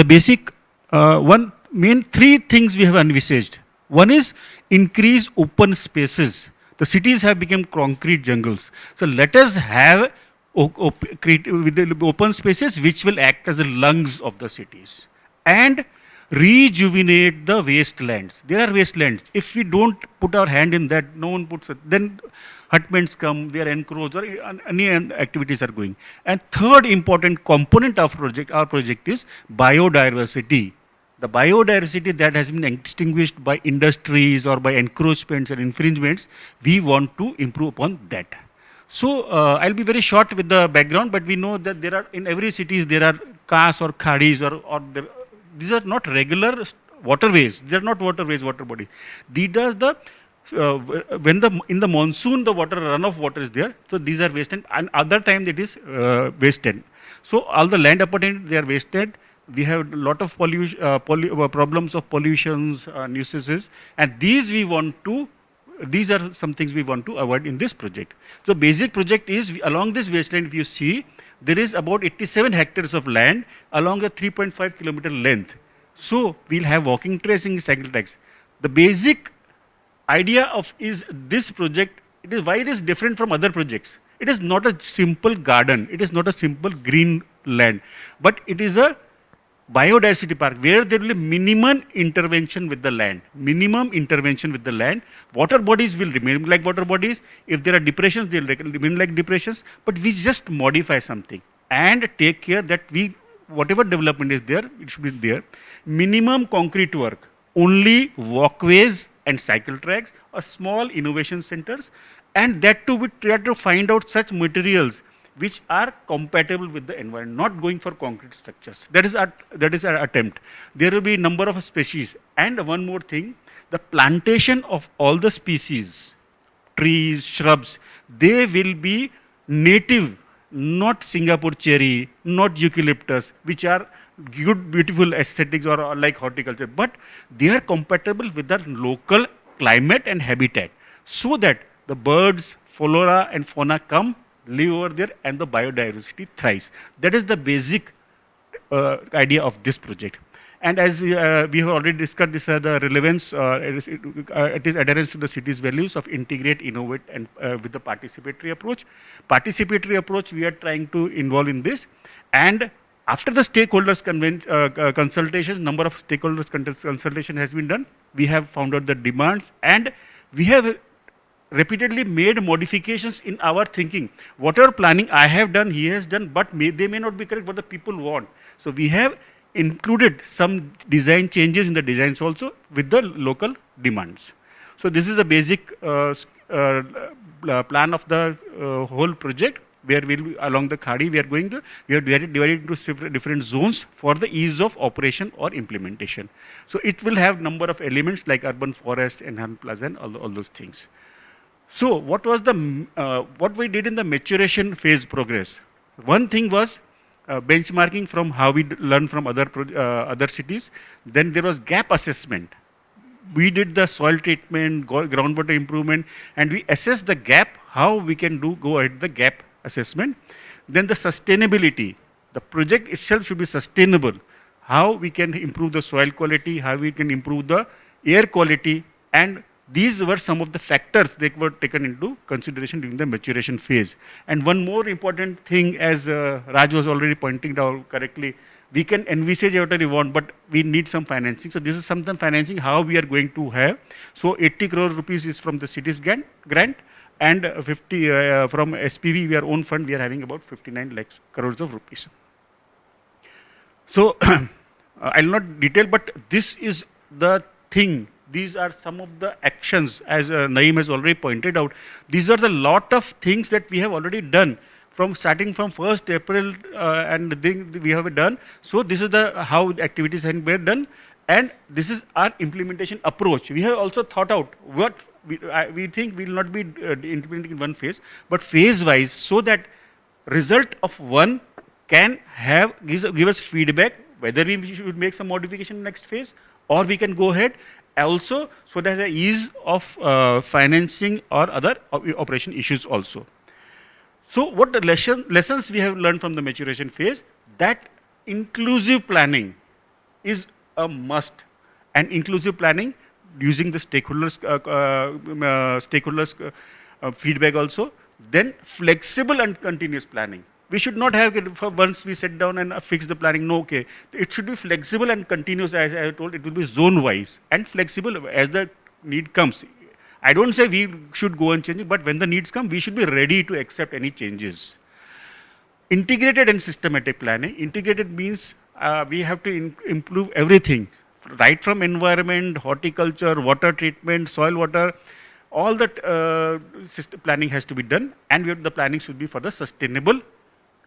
basic main three things we have envisaged. One is increase open spaces. The cities have become concrete jungles. So let us have open spaces which will act as the lungs of the cities and rejuvenate the wastelands. There are wastelands. If we don't put our hand in that, no one puts it, then hutments come, they are encroached, or any activities are going. And third important component of our project is biodiversity. The biodiversity that has been extinguished by industries or by encroachments and infringements, we want to improve upon that. So I'll be very short with the background, but we know that there are, in every cities, there are kas or khadis these are not regular waterways. They are not waterways, water bodies. These are the, in the monsoon, the runoff water is there. So these are wasted, and other time it is wasted. So all the land opportunities, they are wasted. We have a lot of problems of pollutions, nuisances, and these are some things we want to avoid in this project. So basic project is, along this wasteland, if you see, there is about 87 hectares of land along a 3.5 kilometer length. So we'll have walking trails and cycle tracks. The basic idea of is this project, it is why it is different from other projects. It is not a simple garden. It is not a simple green land, but it is a biodiversity park where there will be minimum intervention with the land. Minimum intervention with the land. Water bodies will remain like water bodies. If there are depressions, they will remain like depressions. But we just modify something and take care that whatever development is there, it should be there. Minimum concrete work. Only walkways and cycle tracks or small innovation centers. And that too, we try to find out such materials which are compatible with the environment, not going for concrete structures. That is our attempt. There will be a number of species. And one more thing, the plantation of all the species, trees, shrubs, they will be native, not Singapore cherry, not eucalyptus, which are good, beautiful aesthetics or like horticulture, but they are compatible with the local climate and habitat, so that the birds, flora and fauna come, live over there, and the biodiversity thrives. That is the basic idea of this project. And as we have already discussed, this the relevance, it is adherence to the city's values of integrate, innovate, and with the participatory approach. Participatory approach, we are trying to involve in this. And after the stakeholders consultation, number of stakeholders consultation has been done. We have found out the demands, and we have repeatedly made modifications in our thinking. Whatever planning I have done, he has done, but they may not be correct what the people want. So we have included some design changes in the designs also with the local demands. So this is a basic plan of the whole project, where we'll be along the Khadi, we have divided into different zones for the ease of operation or implementation. So it will have number of elements like urban forest, enhanced plaza, and all those things. So what was what we did in the maturation phase progress? One thing was benchmarking from how we learn from other cities. Then there was gap assessment. We did the soil treatment, groundwater improvement, and we assessed the gap, how we can go ahead the gap assessment. Then the sustainability. The project itself should be sustainable. How we can improve the soil quality, how we can improve the air quality, and these were some of the factors that were taken into consideration during the maturation phase. And one more important thing, as Raj was already pointing out correctly, we can envisage whatever we want, but we need some financing. So this is some financing how we are going to have. So 80 crore rupees is from the city's grant, and 50 from SPV, we are own fund, we are having about 59 lakhs crores of rupees. So I'll not detail, but this is the thing. These are some of the actions, as Naim has already pointed out. These are the lot of things that we have already done. From starting from 1st April and then we have done. So this is the how the activities have been done, and this is our implementation approach. We have also thought out what we think we will not be implementing in one phase, but phase wise, so that result of one can have give us feedback whether we should make some modification in next phase, or we can go ahead. Also, so that the ease of financing or other operation issues also. So what the lessons we have learned from the maturation phase, that inclusive planning is a must, and inclusive planning using the stakeholders feedback also. Then flexible and continuous planning. We should not have it for once we sit down and fix the planning. No, okay. It should be flexible and continuous. As I told, it will be zone wise and flexible as the need comes. I don't say we should go and change it, but when the needs come, we should be ready to accept any changes. Integrated and systematic planning. Integrated means we have to improve everything, right from environment, horticulture, water treatment, soil water, all that planning has to be done, and the planning should be for the sustainable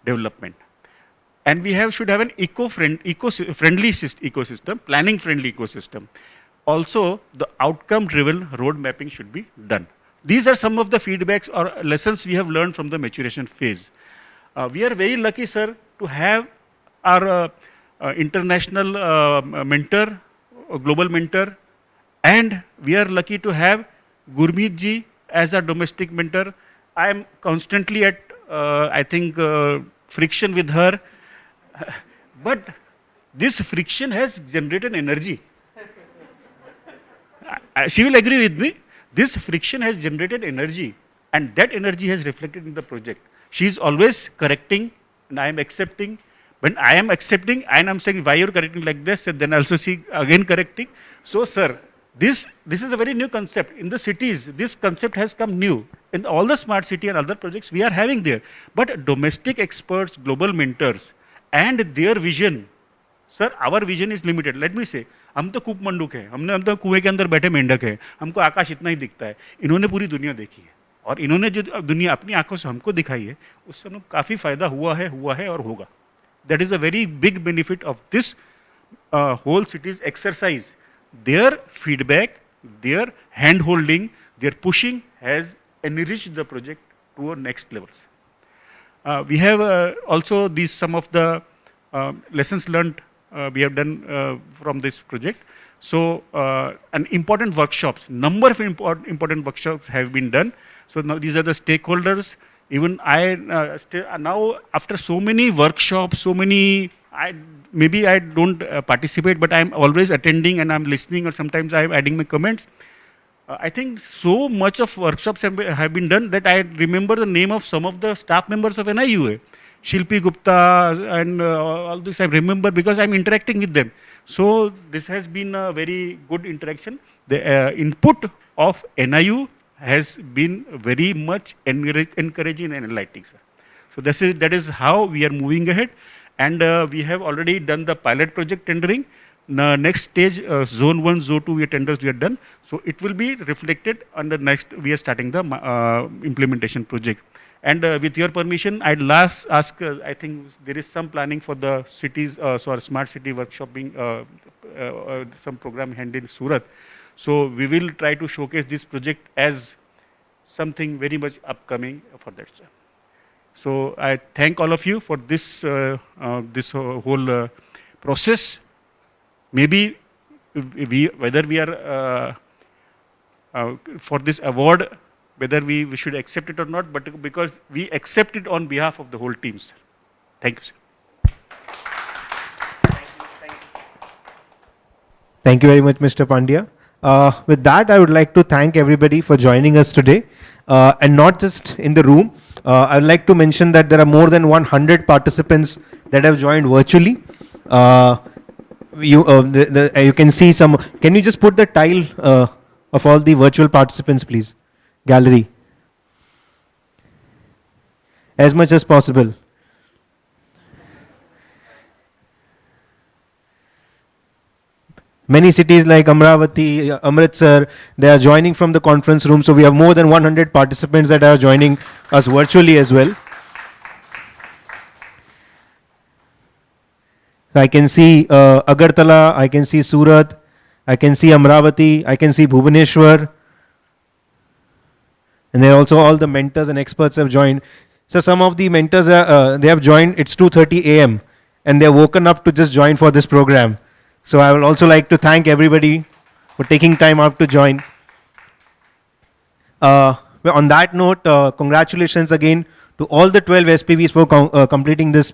development. And we should have an friendly ecosystem, planning-friendly ecosystem. Also, the outcome-driven road mapping should be done. These are some of the feedbacks or lessons we have learned from the maturation phase. We are very lucky, sir, to have our international mentor, global mentor, and we are lucky to have Gurmeet ji as our domestic mentor. I am constantly at, I think, friction with her, but this friction has generated energy. She will agree with me. This friction has generated energy, and that energy has reflected in the project. She is always correcting, and I am accepting. When I am accepting, and I am saying, why you are correcting like this, and then also she again correcting. So, sir, this is a very new concept. In the cities, this concept has come new. In all the smart city and other projects, we are having there. But domestic experts, global mentors, and their vision, sir, our vision is limited. Let me say, हम तो कूप मंडूक हैं, हम तो कुएं के अंदर बैठे मेंढक हैं, हमको आकाश इतना ही दिखता है. इन्होंने पूरी दुनिया देखी है, और इन्होंने जो दुनिया अपनी आंखों से हमको दिखाई है, उससे हमें काफ़ी फायदा हुआ है और होगा. That is a very big benefit of this whole city's exercise. Their feedback, their hand-holding, their pushing has enriched the project to our next levels. We have also some of the lessons learned we have done from this project. So, important workshops, number of important workshops have been done. So now these are the stakeholders. Even I, now after so many workshops, maybe I don't participate, but I'm always attending and I'm listening, or sometimes I'm adding my comments. I think so much of workshops have been done that I remember the name of some of the staff members of NIUA. Shilpi Gupta and all this I remember because I'm interacting with them. So this has been a very good interaction. The input of NIU has been very much encouraging and enlightening, sir. So that is how we are moving ahead. And we have already done the pilot project tendering. Next stage, zone 1, zone 2 tenders we are done. So it will be reflected on the next, we are starting the implementation project. And with your permission, I'd last ask, I think there is some planning for the cities, so our smart city workshop being some program handled in Surat. So we will try to showcase this project as something very much upcoming for that, sir. So I thank all of you for this this whole process. Maybe whether we are for this award, whether we should accept it or not, but because we accept it on behalf of the whole team, sir. Thank you, sir. Thank you very much, Mr. Pandya. With that, I would like to thank everybody for joining us today, and not just in the room. I would like to mention that there are more than 100 participants that have joined virtually. You can see some. Can you just put the tile of all the virtual participants, please? Gallery. As much as possible. Many cities like Amravati, Amritsar, they are joining from the conference room. So we have more than 100 participants that are joining us virtually as well. So I can see Agartala, I can see Surat, I can see Amravati, I can see Bhubaneswar. And then also all the mentors and experts have joined. So some of the mentors, they have joined, it's 2:30 a.m. and they're woken up to just join for this program. So I would also like to thank everybody for taking time out to join. On that note, congratulations again to all the 12 SPVs for completing this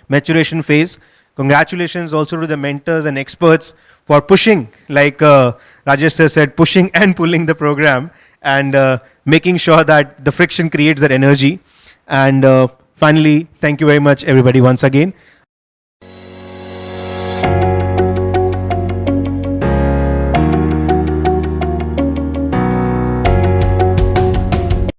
maturation phase. Congratulations also to the mentors and experts for pushing, like Rajesh sir said, pushing and pulling the program and making sure that the friction creates that energy. And finally, thank you very much everybody once again.